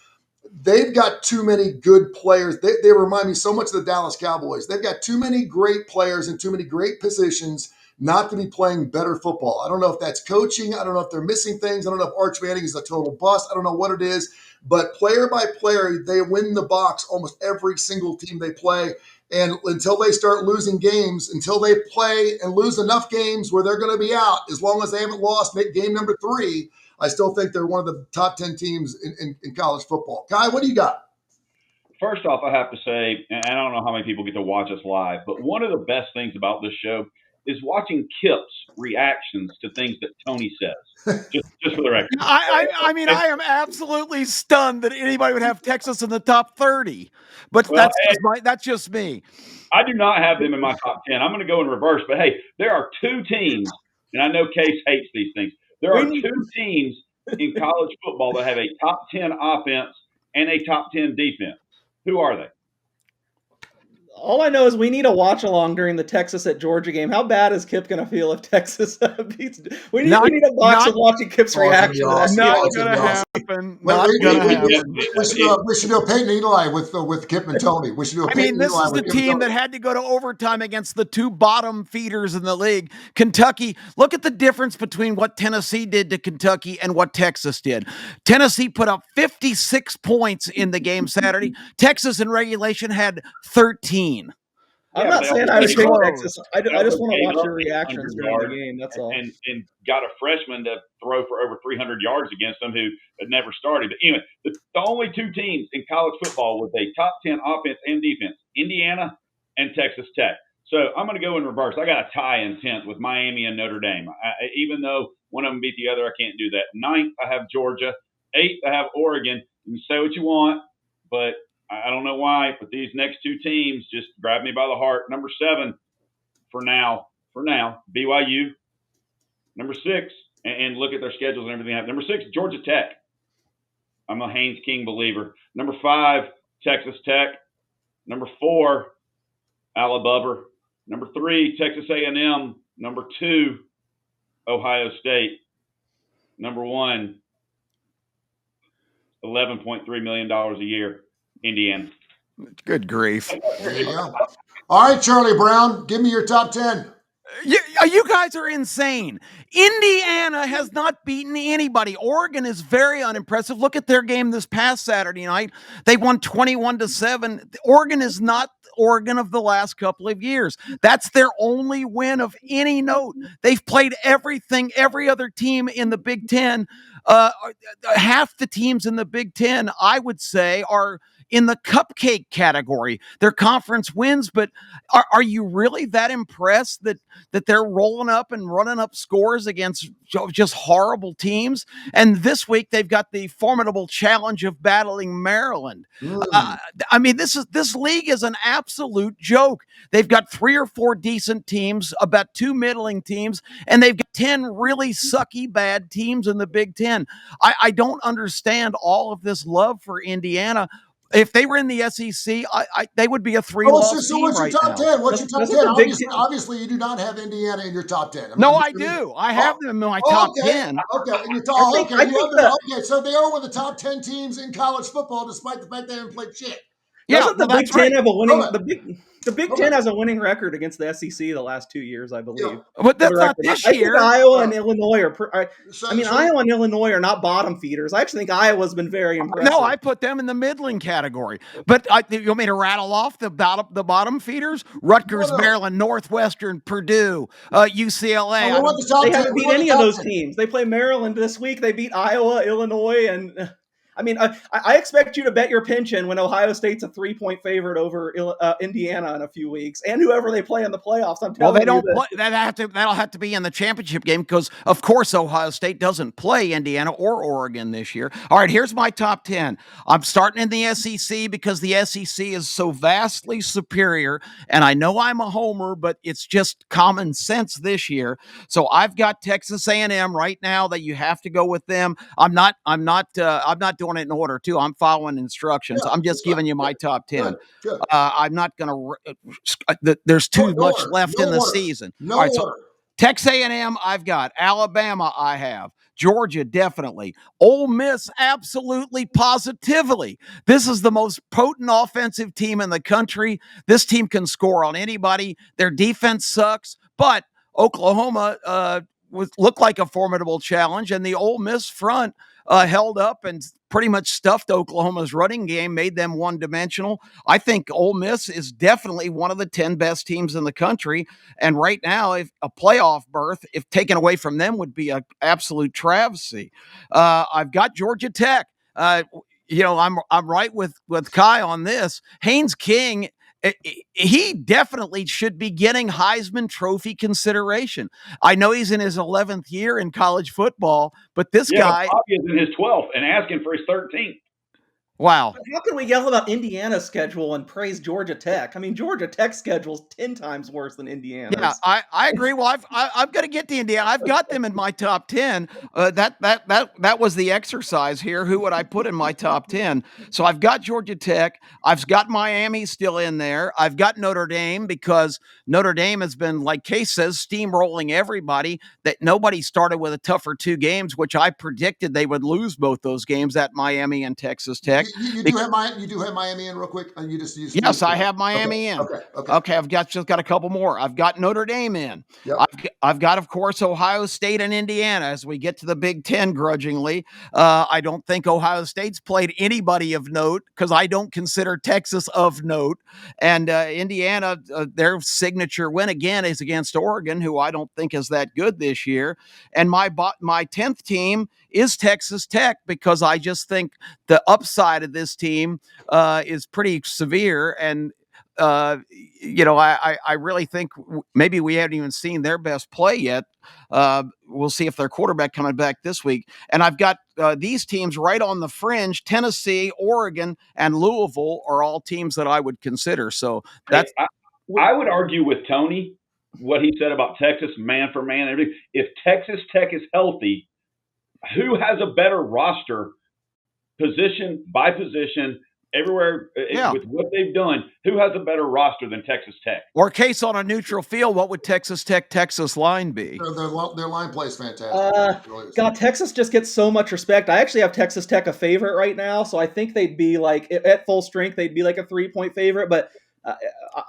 They've got too many good players. They remind me so much of the Dallas Cowboys. They've got too many great players in too many great positions not to be playing better football. I don't know if that's coaching. I don't know if they're missing things. I don't know if Arch Manning is a total bust. I don't know what it is. But player by player, they win the box almost every single team they play. And until they start losing games, until they play and lose enough games where they're going to be out, as long as they haven't lost game number 3, I still think they're one of the top 10 teams in college football. Kai, what do you got? First off, I have to say, and I don't know how many people get to watch us live, but one of the best things about this show is watching Kip's reactions to things that Tony says. Just for the record. I mean, I am absolutely stunned that anybody would have Texas in the top 30. But that's just me. I do not have them in my top 10. I'm going to go in reverse. But, hey, there are 2 teams, and I know Case hates these things. There are 2 teams in college football that have a top 10 offense and a top 10 defense. Who are they? All I know is we need a watch along during the Texas at Georgia game. How bad is Kip going to feel if Texas beats? We need a box of watching Kip's reaction. Not going to happen. Not going to happen. We should do a Peyton Eli with Kip and Tony. We should do a Peyton this is the team that had to go to overtime against the 2 bottom feeders in the league. Kentucky, look at the difference between what Tennessee did to Kentucky and what Texas did. Tennessee put up 56 points in the game Saturday. Texas in regulation had 13. I'm not saying I would take Texas. I just want to watch your reactions during the game. That's all. And got a freshman to throw for over 300 yards against them who had never started. But anyway, the only 2 teams in college football with a top 10 offense and defense, Indiana and Texas Tech. So I'm going to go in reverse. I got a tie in 10th with Miami and Notre Dame. Even though one of them beat the other, I can't do that. 9th, I have Georgia. 8th, I have Oregon. You can say what you want, but I don't know why, but these next 2 teams just grab me by the heart. Number 7, for now, BYU. Number 6, and look at their schedules and everything. Number 6, Georgia Tech. I'm a Haynes King believer. Number 5, Texas Tech. Number 4, Alabama. Number 3, Texas A&M. Number 2, Ohio State. Number 1, $11.3 million a year. Indiana. Good grief. There you go. All right, Charlie Brown, give me your top 10. You guys are insane. Indiana has not beaten anybody. Oregon is very unimpressive. Look at their game this past Saturday night. They won 21-7. Oregon is not Oregon of the last couple of years. That's their only win of any note. They've played everything, every other team in the Big Ten. Half the teams in the Big Ten, I would say, are in the cupcake category. Their conference wins, but are you really that impressed that they're rolling up and running up scores against just horrible teams? And this week they've got the formidable challenge of battling Maryland. I mean, this league is an absolute joke. They've got 3 or 4 decent teams, about 2 middling teams, and they've got 10 really sucky bad teams in the Big Ten. I don't understand all of this love for Indiana. If they were in the SEC, they would be a 3-loss So team what's your right top now. 10? What's your top Doesn't 10? the Big Obviously, you do not have Indiana in your top 10. No, I do. I have them in my top 10. Okay, and so they are one of the top 10 teams in college football, despite the fact they haven't played shit. Yeah, Doesn't the well, Big that's Ten right. have a winning? Hold on. The Big Ten has a winning record against the SEC the last 2 years, I believe. Yeah. But that's For the not record. this I think year. Iowa and Illinois are. So- Iowa and Illinois are not bottom feeders. I actually think Iowa's been very impressive. No, I put them in the middling category. But you want me to rattle off the bottom feeders? Rutgers, No. Maryland, Northwestern, Purdue, UCLA. we want the top They 10. haven't We beat want the any of top those 10. teams. They play Maryland this week. They beat Iowa, Illinois, and I mean, I expect you to bet your pension when Ohio State's a 3-point favorite over Indiana in a few weeks, and whoever they play in the playoffs. I'm telling Well, they don't you play. That'll have to be in the championship game because, of course, Ohio State doesn't play Indiana or Oregon this year. All right, here's my top 10. I'm starting in the SEC because the SEC is so vastly superior, and I know I'm a homer, but it's just common sense this year. So I've got Texas A&M right now that you have to go with them. I'm not doing it in order too. I'm following instructions. Yeah, I'm just giving you my top 10. Good. I'm not going to. There's too much order. left No in the order. season. No All right, so order. Texas A&M, I've got Alabama. I have Georgia, definitely. Ole Miss, absolutely, positively. This is the most potent offensive team in the country. This team can score on anybody. Their defense sucks, but Oklahoma looked like a formidable challenge, and the Ole Miss front held up and pretty much stuffed Oklahoma's running game, made them one-dimensional. I think Ole Miss is definitely one of the 10 best teams in the country, and right now, if a playoff berth, if taken away from them, would be an absolute travesty. I've got Georgia Tech. I'm right with Kai on this. Haynes King, he definitely should be getting Heisman Trophy consideration. I know he's in his 11th year in college football, but this guy, Bobby is in his 12th and asking for his 13th. wow. How can we yell about Indiana's schedule and praise Georgia Tech? I mean, Georgia Tech's schedule's 10 times worse than Indiana's. Yeah, I agree. Well, I'm going to get to Indiana. I've got them in my top 10. That was the exercise here. Who would I put in my top 10? So I've got Georgia Tech. I've got Miami still in there. I've got Notre Dame because Notre Dame has been, like Case says, steamrolling everybody. That nobody started with a tougher 2 games, which I predicted they would lose both those games at Miami and Texas Tech. You do have Miami in real quick? Yes, I have Miami in. Okay, I've just got a couple more. I've got Notre Dame in. Yep. I've got, of course, Ohio State and Indiana as we get to the Big Ten grudgingly. I don't think Ohio State's played anybody of note because I don't consider Texas of note. And Indiana, their signature win again is against Oregon, who I don't think is that good this year. And my 10th team is Texas Tech because I just think the upside of this team is pretty severe. And, I really think maybe we haven't even seen their best play yet. We'll see if their quarterback coming back this week. And I've got these teams right on the fringe. Tennessee, Oregon, and Louisville are all teams that I would consider. So that's. I would argue with Tony what he said about Texas, man for man, and everything. If Texas Tech is healthy, who has a better roster, position by position, everywhere with what they've done? Who has a better roster than Texas Tech? Or Case on a neutral field, what would Texas line be? Their line plays fantastic. God, Texas just gets so much respect. I actually have Texas Tech a favorite right now, so I think they'd be like at full strength. They'd be like a 3-point favorite, but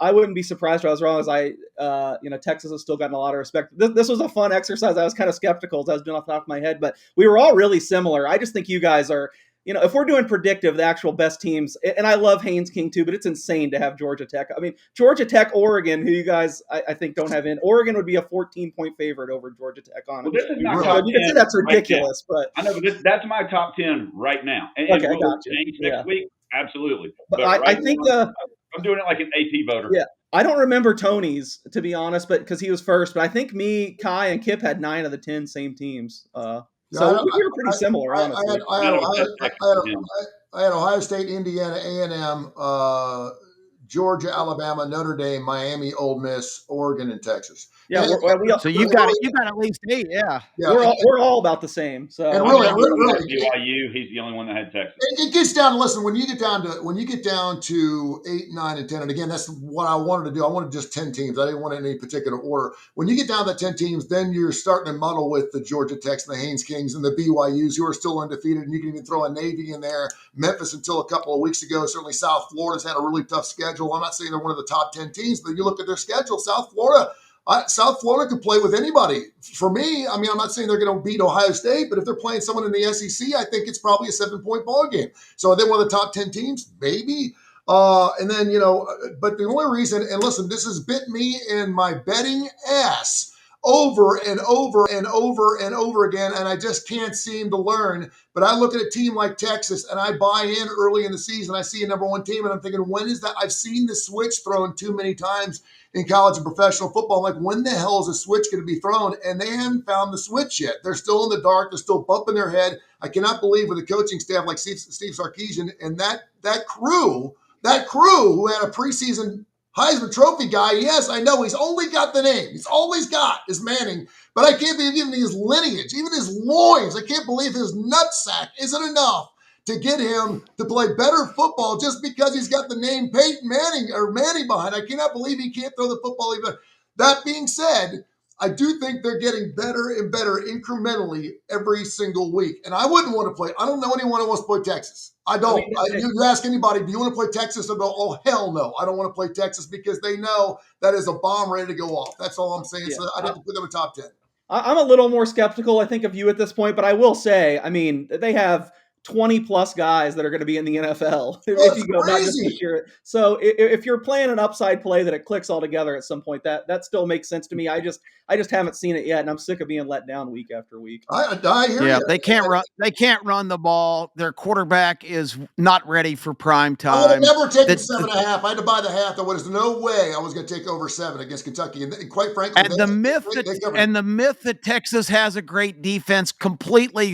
I wouldn't be surprised if I was wrong. As Texas has still gotten a lot of respect. This was a fun exercise. I was kind of skeptical as I was doing off the top of my head, but we were all really similar. I just think you guys are. If we're doing predictive, the actual best teams, and I love Haynes King too, but it's insane to have Georgia Tech. I mean, Georgia Tech, Oregon, who you guys, I think, don't have in. Oregon would be a 14-point favorite over Georgia Tech, honestly. Well, this is my top 10. You can say that's ridiculous, right, but I know, but that's my top 10 right now. And okay, will I got you. change next week. Absolutely. But But I right think now, I'm doing it like an AP voter. yeah, I don't remember Tony's, to be honest, but because he was first. But I think me, Kai, and Kip had 9 of the 10 same teams. Yeah, I, So don't- we were pretty similar, honestly. None of us had Texas and him. I had Ohio State, Indiana, A&M, Georgia, Alabama, Notre Dame, Miami, Ole Miss, Oregon, and Texas. Yeah, And, So you got at least 8, yeah. yeah, we're all about the same. So and I'm really, the only one that had really, BYU. He's the only one that had Texas. it gets down to listen when you get down to 8, 9, and 10. And again, that's what I wanted to do. I wanted just 10 teams. I didn't want it in any particular order. When you get down to 10 teams, then you're starting to muddle with the Georgia Techs and the Haynes Kings and the BYU's who are still undefeated. And you can even throw a Navy in there. Memphis until a couple of weeks ago. Certainly South Florida's had a really tough schedule. I'm not saying they're one of the top 10 teams, but you look at their schedule, South Florida could play with anybody. For me, I mean, I'm not saying they're going to beat Ohio State, but if they're playing someone in the SEC, I think it's probably a 7-point ball game. So are they one of the top 10 teams? Maybe. And then, but the only reason, and listen, this has bit me in my betting ass over and over and over and over again, and I just can't seem to learn. But I look at a team like Texas, and I buy in early in the season. I see a number one team, and I'm thinking, when is that? I've seen the switch thrown too many times in college and professional football. I'm like, when the hell is a switch going to be thrown? And they haven't found the switch yet. They're still in the dark. They're still bumping their head. I cannot believe with a coaching staff like Steve Sarkisian and that crew who had a preseason Heisman Trophy guy. Yes, I know he's only got the name. He's all he's got is Manning. But I can't believe even his lineage, even his loins. I can't believe his nutsack isn't enough to get him to play better football just because he's got the name Peyton Manning or Manning behind. I cannot believe he can't throw the football even. That being said, I do think they're getting better and better incrementally every single week. And I wouldn't want to play. I don't know anyone who wants to play Texas. I don't. You ask anybody, do you want to play Texas? They'll go, oh, hell no. I don't want to play Texas because they know that is a bomb ready to go off. That's all I'm saying. Yeah. So I'd have to put them in top 10. I'm a little more skeptical, I think, of you at this point, but I will say, I mean, they have 20 plus guys that are going to be in the NFL if you go back this year. So if you're playing an upside play that it clicks all together at some point, that still makes sense to me. I just haven't seen it yet, and I'm sick of being let down week after week. I hear you. They can't run. They can't run the ball. Their quarterback is not ready for prime time. I would have never taken 7.5. I had to buy the half. There was no way I was going to take over 7 against Kentucky. And quite frankly, the myth that Texas has a great defense completely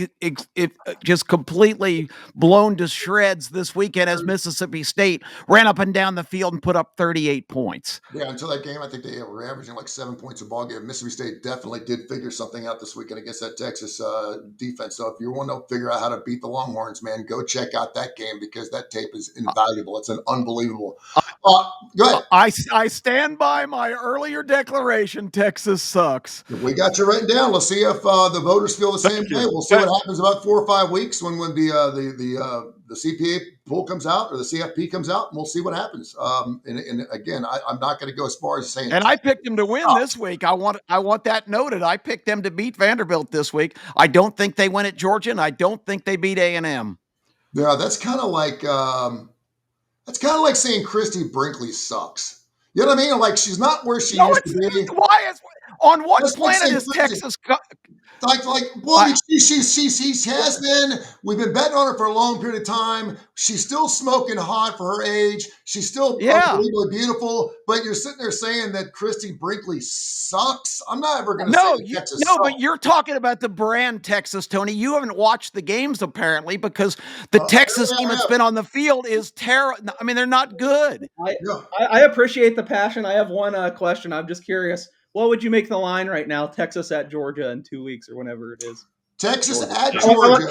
blown to shreds this weekend as Mississippi State ran up and down the field and put up 38 points. Yeah, until that game, I think they were averaging like 7 points a ball game. Mississippi State definitely did figure something out this weekend against that Texas defense. So if you want to figure out how to beat the Longhorns, man, go check out that game because that tape is invaluable. It's an unbelievable. Go ahead. I stand by my earlier declaration. Texas sucks. We got you written down. Let's see if the voters feel the same way. We'll see what happens about 4 or 5 weeks when the CPA pool comes out or the CFP comes out, and we'll see what happens. And again, I'm not going to go as far as saying. And I picked them to win this week. I want that noted. I picked them to beat Vanderbilt this week. I don't think they win at Georgia, and I don't think they beat A&M. Yeah, that's kind of like saying Christy Brinkley sucks. You know what I mean? Like she's not where she used to be. Why is on what planet is Texas? She has been. We've been betting on her for a long period of time. She's still smoking hot for her age. She's still unbelievably beautiful. But you're sitting there saying that Christy Brinkley sucks. I'm not ever going to say Texas sucks. But you're talking about the brand Texas, Tony. You haven't watched the games apparently because the Texas team that's been on the field is terrible. I mean, they're not good. I appreciate the passion. I have one question. I'm just curious. What would you make the line right now? Texas at Georgia in 2 weeks or whenever it is. Texas at Georgia.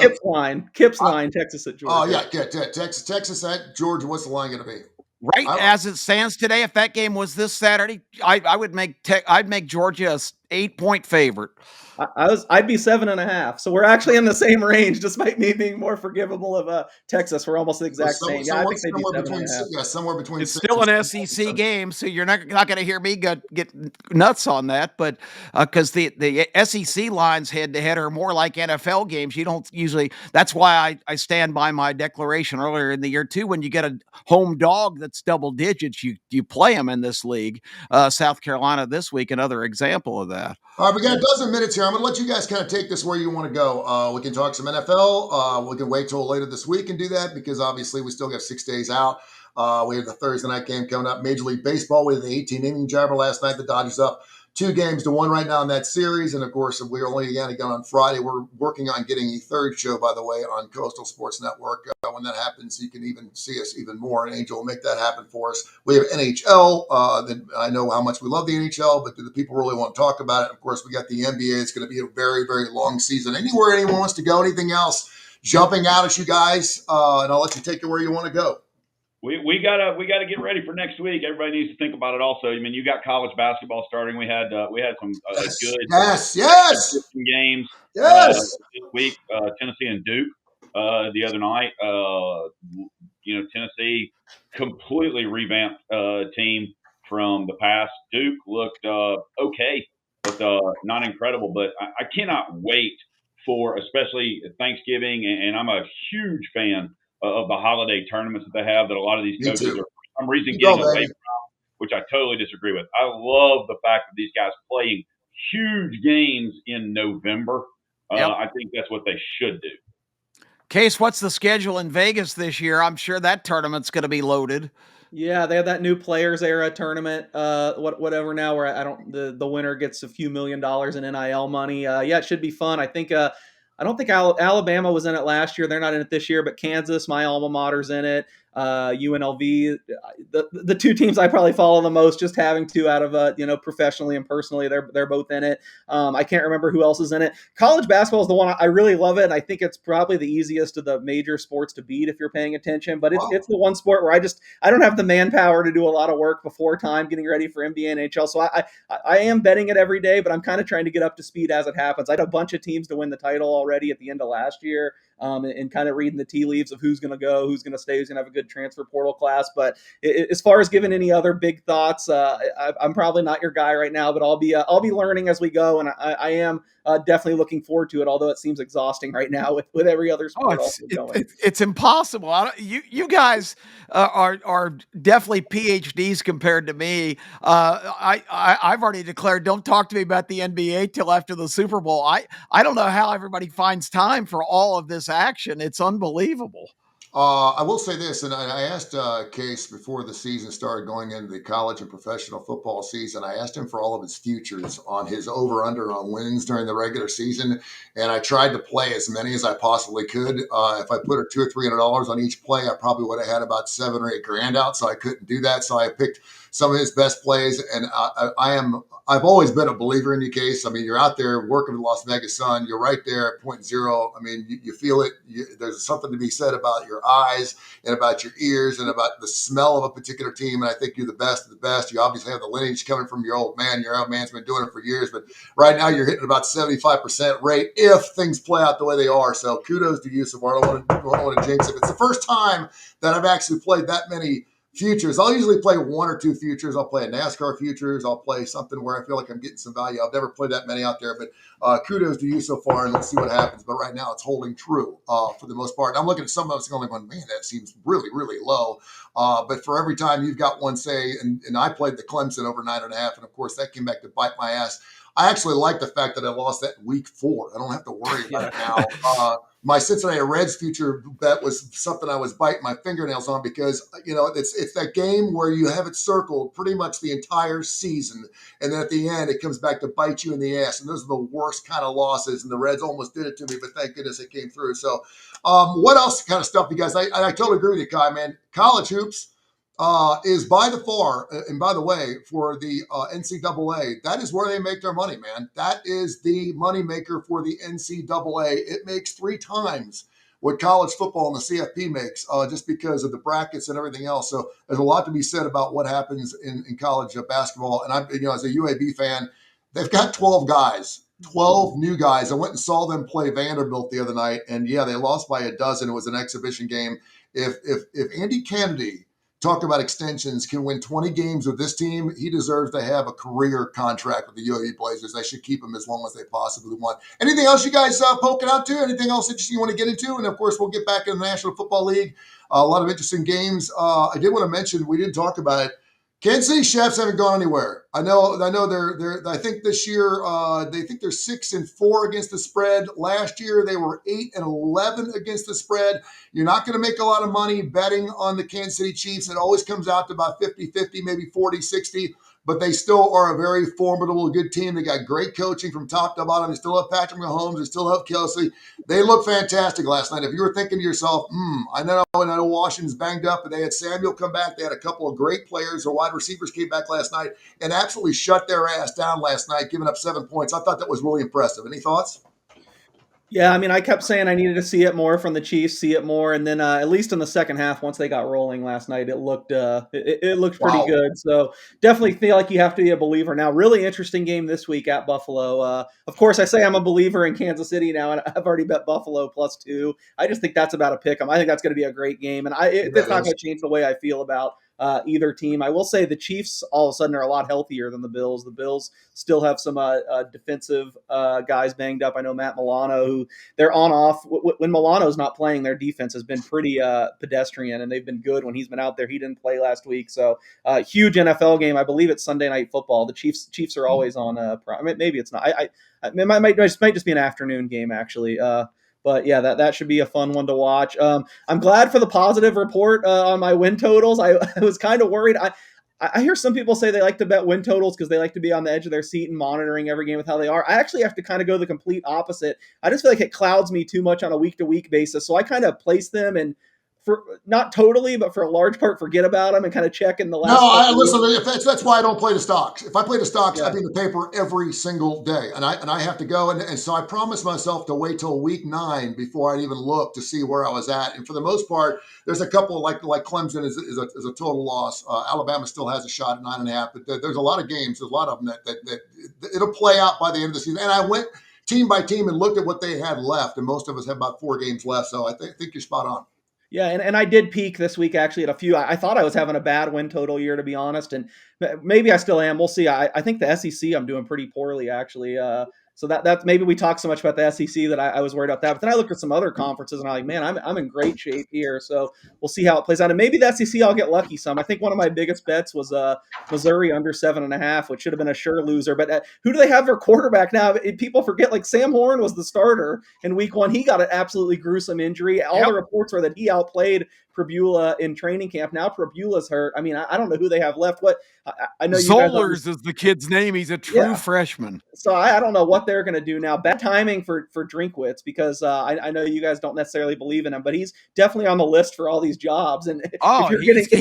Kip's line. Texas at Georgia. Oh yeah, Texas at Georgia. What's the line going to be? Right as it stands today, if that game was this Saturday, I'd make Georgia an 8-point favorite. I'd be 7.5. So we're actually in the same range, despite me being more forgivable of Texas. We're almost the exact same. Yeah, I think they'd be 7.5. Somewhere between. It's still an SEC game, so you're not going to hear me get nuts on that. But because the SEC lines head to head are more like NFL games, you don't usually. That's why I stand by my declaration earlier in the year too. When you get a home dog that's double digits, you play them in this league. South Carolina this week, another example of that. that. All right, we got a dozen minutes here. I'm going to let you guys kind of take this where you want to go. We can talk some NFL. We can wait till later this week and do that because obviously we still got 6 days out. We have the Thursday night game coming up. Major League Baseball, we had the 18-inning jabber last night. The Dodgers up 2-1 right now in that series. And, of course, we're only going to go on Friday. We're working on getting a third show, by the way, on Coastal Sports Network. When that happens, you can even see us even more. And Angel will make that happen for us. We have NHL. I know how much we love the NHL, but do the people really want to talk about it? Of course, we got the NBA. It's going to be a very, very long season. Anywhere anyone wants to go, anything else jumping out at you guys, and I'll let you take it where you want to go. We gotta get ready for next week. Everybody needs to think about it. Also, I mean, you got college basketball starting. We had some good Yes. games Yes. this week. Tennessee and Duke the other night. Tennessee completely revamped team from the past. Duke looked okay, but not incredible. But I cannot wait for especially Thanksgiving, and I'm a huge fan of the holiday tournaments that they have that a lot of these Me coaches too. are for some reason You getting go, away baby. from, which I totally disagree with. I love the fact that these guys playing huge games in November. Yep. I think that's what they should do. Case, what's the schedule in Vegas this year? I'm sure that tournament's going to be loaded. Yeah, they have that new players era tournament, whatever now, where I don't the winner gets a few $1 million in NIL money. Yeah, it should be fun. I don't think Alabama was in it last year. They're not in it this year, but Kansas, my alma mater's in it. UNLV, the two teams I probably follow the most, just having to out of professionally and personally, they're both in it. I can't remember who else is in it. College basketball is the one I really love it, and I think it's probably the easiest of the major sports to beat if you're paying attention. But it's the one sport where I don't have the manpower to do a lot of work before time getting ready for NBA and NHL. So I am betting it every day, but I'm kind of trying to get up to speed as it happens. I had a bunch of teams to win the title already at the end of last year. And kind of reading the tea leaves of who's going to go, who's going to stay, who's going to have a good transfer portal class. But as far as giving any other big thoughts, I'm probably not your guy right now, but I'll be learning as we go, and I am definitely looking forward to it. Although it seems exhausting right now with every other sport going. It's impossible. You guys are definitely PhDs compared to me. I've already declared don't talk to me about the NBA till after the Super Bowl. I don't know how everybody finds time for all of this action. It's unbelievable. I will say this, and I asked Case before the season started going into the college and professional football season. I asked him for all of his futures on his over/under on wins during the regular season, and I tried to play as many as I possibly could. If I put $200 or $300 on each play, I probably would have had about $7 or $8 grand out. So I couldn't do that. So I picked some of his best plays, and I've always been a believer in you, Case. I mean, you're out there working with the Las Vegas Sun. You're right there at 0.0. I mean, you feel it. There's something to be said about your eyes and about your ears and about the smell of a particular team. And I think you're the best of the best. You obviously have the lineage coming from your old man. Your old man's been doing it for years. But right now you're hitting about 75% rate if things play out the way they are. So kudos to you, Savard. I don't want to jinx it. It's the first time that I've actually played that many futures. I'll usually play 1 or 2 futures. I'll play a NASCAR futures. I'll play something where I feel like I'm getting some value. I've never played that many out there, but kudos to you so far, and let's see what happens. But right now, it's holding true for the most part. And I'm looking at some of us going, man, that seems really, really low. But for every time you've got one, say, and I played the Clemson over 9.5, and of course that came back to bite my ass. I actually like the fact that I lost that in week 4. I don't have to worry about it now. My Cincinnati Reds future bet was something I was biting my fingernails on because, it's that game where you have it circled pretty much the entire season. And then at the end, it comes back to bite you in the ass. And those are the worst kind of losses. And the Reds almost did it to me, but thank goodness it came through. So what else kind of stuff, you guys? I totally agree with you, Kai, man. College hoops is by the far, and by the way, for the NCAA, that is where they make their money, man. That is the money maker for the NCAA. It makes 3 times what college football and the CFP makes, just because of the brackets and everything else. So there's a lot to be said about what happens in college basketball. And I'm, as a UAB fan, they've got 12 guys. 12 new guys. I went and saw them play Vanderbilt the other night, and yeah, they lost by a dozen. It was an exhibition game. If Andy Kennedy, talk about extensions, can win 20 games with this team, he deserves to have a career contract with the UAB Blazers. They should keep him as long as they possibly want. Anything else you guys poking out to? Anything else that you want to get into? And of course, we'll get back in the National Football League. A lot of interesting games. I did want to mention, we didn't talk about it. Kansas City Chefs haven't gone anywhere. I know they're I think this year they think they're 6-4 against the spread. Last year they were 8-11 against the spread. You're not going to make a lot of money betting on the Kansas City Chiefs. It always comes out to about 50-50, maybe 40-60, but they still are a very formidable, good team. They got great coaching from top to bottom. They still have Patrick Mahomes. They still have Kelsey. They look fantastic last night. If you were thinking to yourself, I know Washington's banged up, but they had Samuel come back. They had a couple of great players. Their wide receivers came back last night and absolutely shut their ass down last night, giving up 7 points. I thought that was really impressive. Any thoughts? Yeah, I mean, I kept saying I needed to see it more from the Chiefs, see it more, and then at least in the second half, once they got rolling last night, it looked it looked pretty Wow. good. So definitely feel like you have to be a believer now. Really interesting game this week at Buffalo. Of course, I say I'm a believer in Kansas City now, and I've already bet Buffalo +2. I just think that's about a pick 'em. I think that's going to be a great game, and it's not going to change the way I feel about either team. I will say the Chiefs all of a sudden are a lot healthier than the Bills. The Bills still have some defensive guys banged up. I know Matt Milano, who they're on off. When Milano's not playing, their defense has been pretty pedestrian, and they've been good when he's been out there. He didn't play last week, so huge NFL game. I believe it's Sunday Night Football. The Chiefs are always on. Maybe it's not. It might just be an afternoon game actually. But yeah, that should be a fun one to watch. I'm glad for the positive report on my win totals. I was kind of worried. I hear some people say they like to bet win totals because they like to be on the edge of their seat and monitoring every game with how they are. I actually have to kind of go the complete opposite. I just feel like it clouds me too much on a week-to-week basis. So I kind of place them and for not totally, but for a large part, forget about them and kind of check in the last. Listen. That's why I don't play the stocks. If I play the stocks, Yeah. I'd be in the paper every single day, and I have to go. And so I promised myself to wait till week 9 before I'd even look to see where I was at. And for the most part, there's a couple like Clemson is a total loss. Alabama still has a shot at 9.5, but there's a lot of games. There's a lot of them that it'll play out by the end of the season. And I went team by team and looked at what they had left, and most of us have about 4 games left. So I think you're spot on. Yeah, and I did peak this week actually at a few. I thought I was having a bad win total year, to be honest, and maybe I still am. We'll see. I think the SEC I'm doing pretty poorly actually. So that's maybe we talk so much about the SEC that I was worried about that. But then I looked at some other conferences and I'm like, man, I'm in great shape here. So we'll see how it plays out. And maybe the SEC I'll get lucky some. I think one of my biggest bets was Missouri under 7.5, which should have been a sure loser. But who do they have for quarterback now? People forget like Sam Horn was the starter in week 1. He got an absolutely gruesome injury. All the reports were that he outplayed Prabula in training camp. Now Prabula's hurt. I mean, I don't know who they have left. What I know, Zollers is the kid's name. He's a true freshman. So I don't know what they're going to do now. Bad timing for Drinkwitz because I know you guys don't necessarily believe in him, but he's definitely on the list for all these jobs. And I think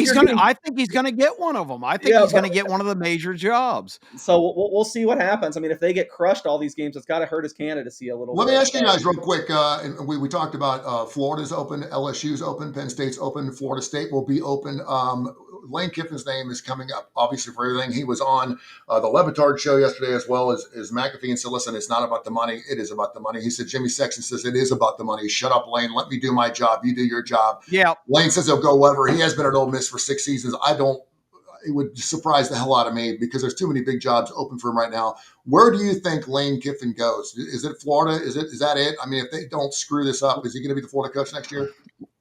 he's going to get one of them. I think he's going to get one of the major jobs. So we'll see what happens. I mean, if they get crushed all these games, it's got to hurt his candidacy a little bit. Let me ask you guys real quick. And we talked about Florida's open, LSU's open, Penn State's open, Florida State will be open. Lane Kiffin's name is coming up, obviously, for everything. He was on the Levitard show yesterday as well as McAfee and said, listen, it's not about the money. It is about the money. He said, Jimmy Sexton says, it is about the money. Shut up, Lane. Let me do my job. You do your job. Yeah. Lane says he'll go whatever. He has been at Ole Miss for 6 seasons. It would surprise the hell out of me because there's too many big jobs open for him right now. Where do you think Lane Kiffin goes? Is it Florida? Is that it? I mean, if they don't screw this up, is he going to be the Florida coach next year?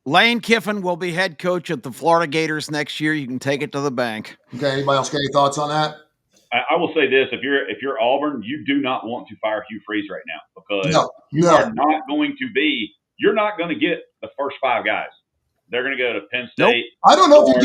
Lane Kiffin will be head coach at the Florida Gators next year. You can take it to the bank. Okay. Anybody else got any thoughts on that? I will say this: if you're Auburn, you do not want to fire Hugh Freeze right now because you're not going to get the first 5 guys. They're going to go to Penn State. Nope. I don't know if you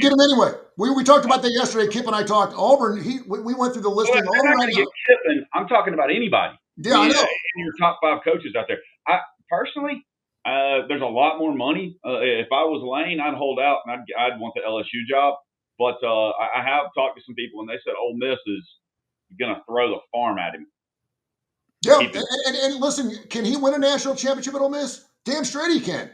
get him anyway. We talked about that yesterday. Kip and I talked. Auburn, we went through the listing. Well, they're not going to get Kiffin. I'm talking about anybody. Yeah, I know. In your top 5 coaches out there. I personally, there's a lot more money. If I was Lane, I'd hold out and I'd want the LSU job. But I have talked to some people and they said Ole Miss is going to throw the farm at him. Yeah, and listen, can he win a national championship at Ole Miss? Damn straight he can.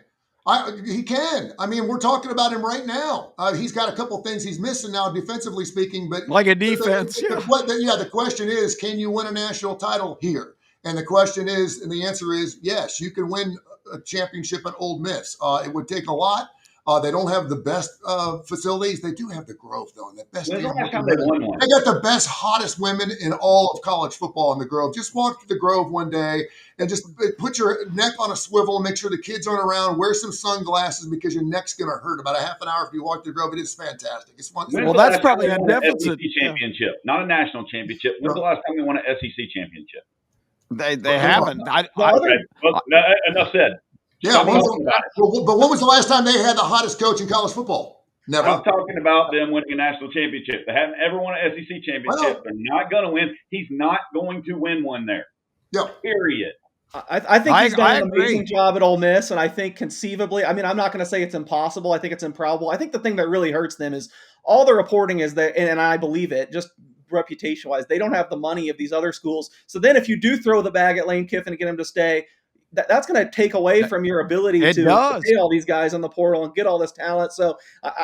He can. I mean, we're talking about him right now. He's got a couple things he's missing now, defensively speaking. But like a defense, the question is, can you win a national title here? And the question is, and the answer is yes. You can win a championship at Ole Miss. It would take a lot. They don't have the best facilities. They do have the Grove, though, and the best. When's the last time they won one? They got the best, hottest women in all of college football in the Grove. Just walk to the Grove one day and just put your neck on a swivel and make sure the kids aren't around. Wear some sunglasses because your neck's going to hurt about a half an hour if you walk to the Grove. It is fantastic. It's fun. Well, that's probably a deficit. SEC championship, not a national championship. When's the last time they won an SEC championship? They haven't. Enough said. Yeah, but when was the last time they had the hottest coach in college football? Never. I'm talking about them winning a national championship. They haven't ever won an SEC championship. They're not going to win. He's not going to win one there. Yeah. Period. I think he's done an amazing job at Ole Miss, and I think conceivably, I mean, I'm not going to say it's impossible. I think it's improbable. I think the thing that really hurts them is all the reporting is that, and I believe it, just reputation-wise, they don't have the money of these other schools. So then if you do throw the bag at Lane Kiffin and get him to stay, that's going to take away from your ability to pay all these guys on the portal and get all this talent. So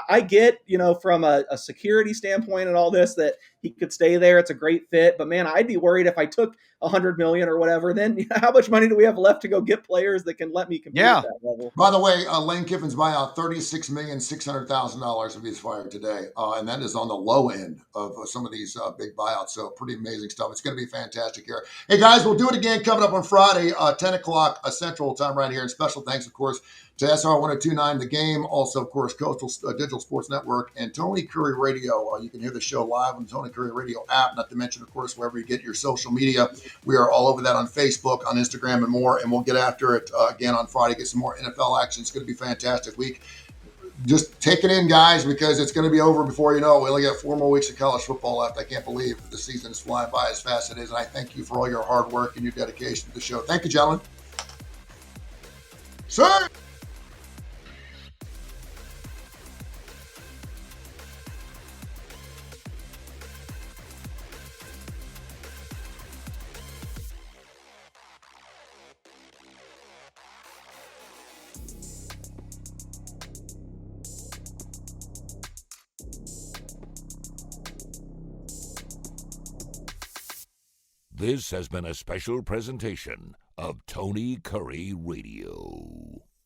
I get, from a security standpoint and all this, that he could stay there. It's a great fit. But, man, I'd be worried if I took $100 million or whatever, then how much money do we have left to go get players that can let me compete at that level? By the way, Lane Kiffin's buyout, $36,600,000 if he's fired today. And that is on the low end of some of these big buyouts. So pretty amazing stuff. It's going to be fantastic here. Hey, guys, we'll do it again coming up on Friday, 10 o'clock Central Time right here. And special thanks, of course, to SR 1029 The Game, also, of course, Coastal Digital Sports Network, and Tony Kurre Radio. You can hear the show live on the Tony Kurre Radio app, not to mention, of course, wherever you get your social media. We are all over that on Facebook, on Instagram, and more, and we'll get after it again on Friday, get some more NFL action. It's going to be a fantastic week. Just take it in, guys, because it's going to be over before you know it. We only got 4 more weeks of college football left. I can't believe the season is flying by as fast as it is, and I thank you for all your hard work and your dedication to the show. Thank you, gentlemen. Sir! This has been a special presentation of Tony Kurre Radio.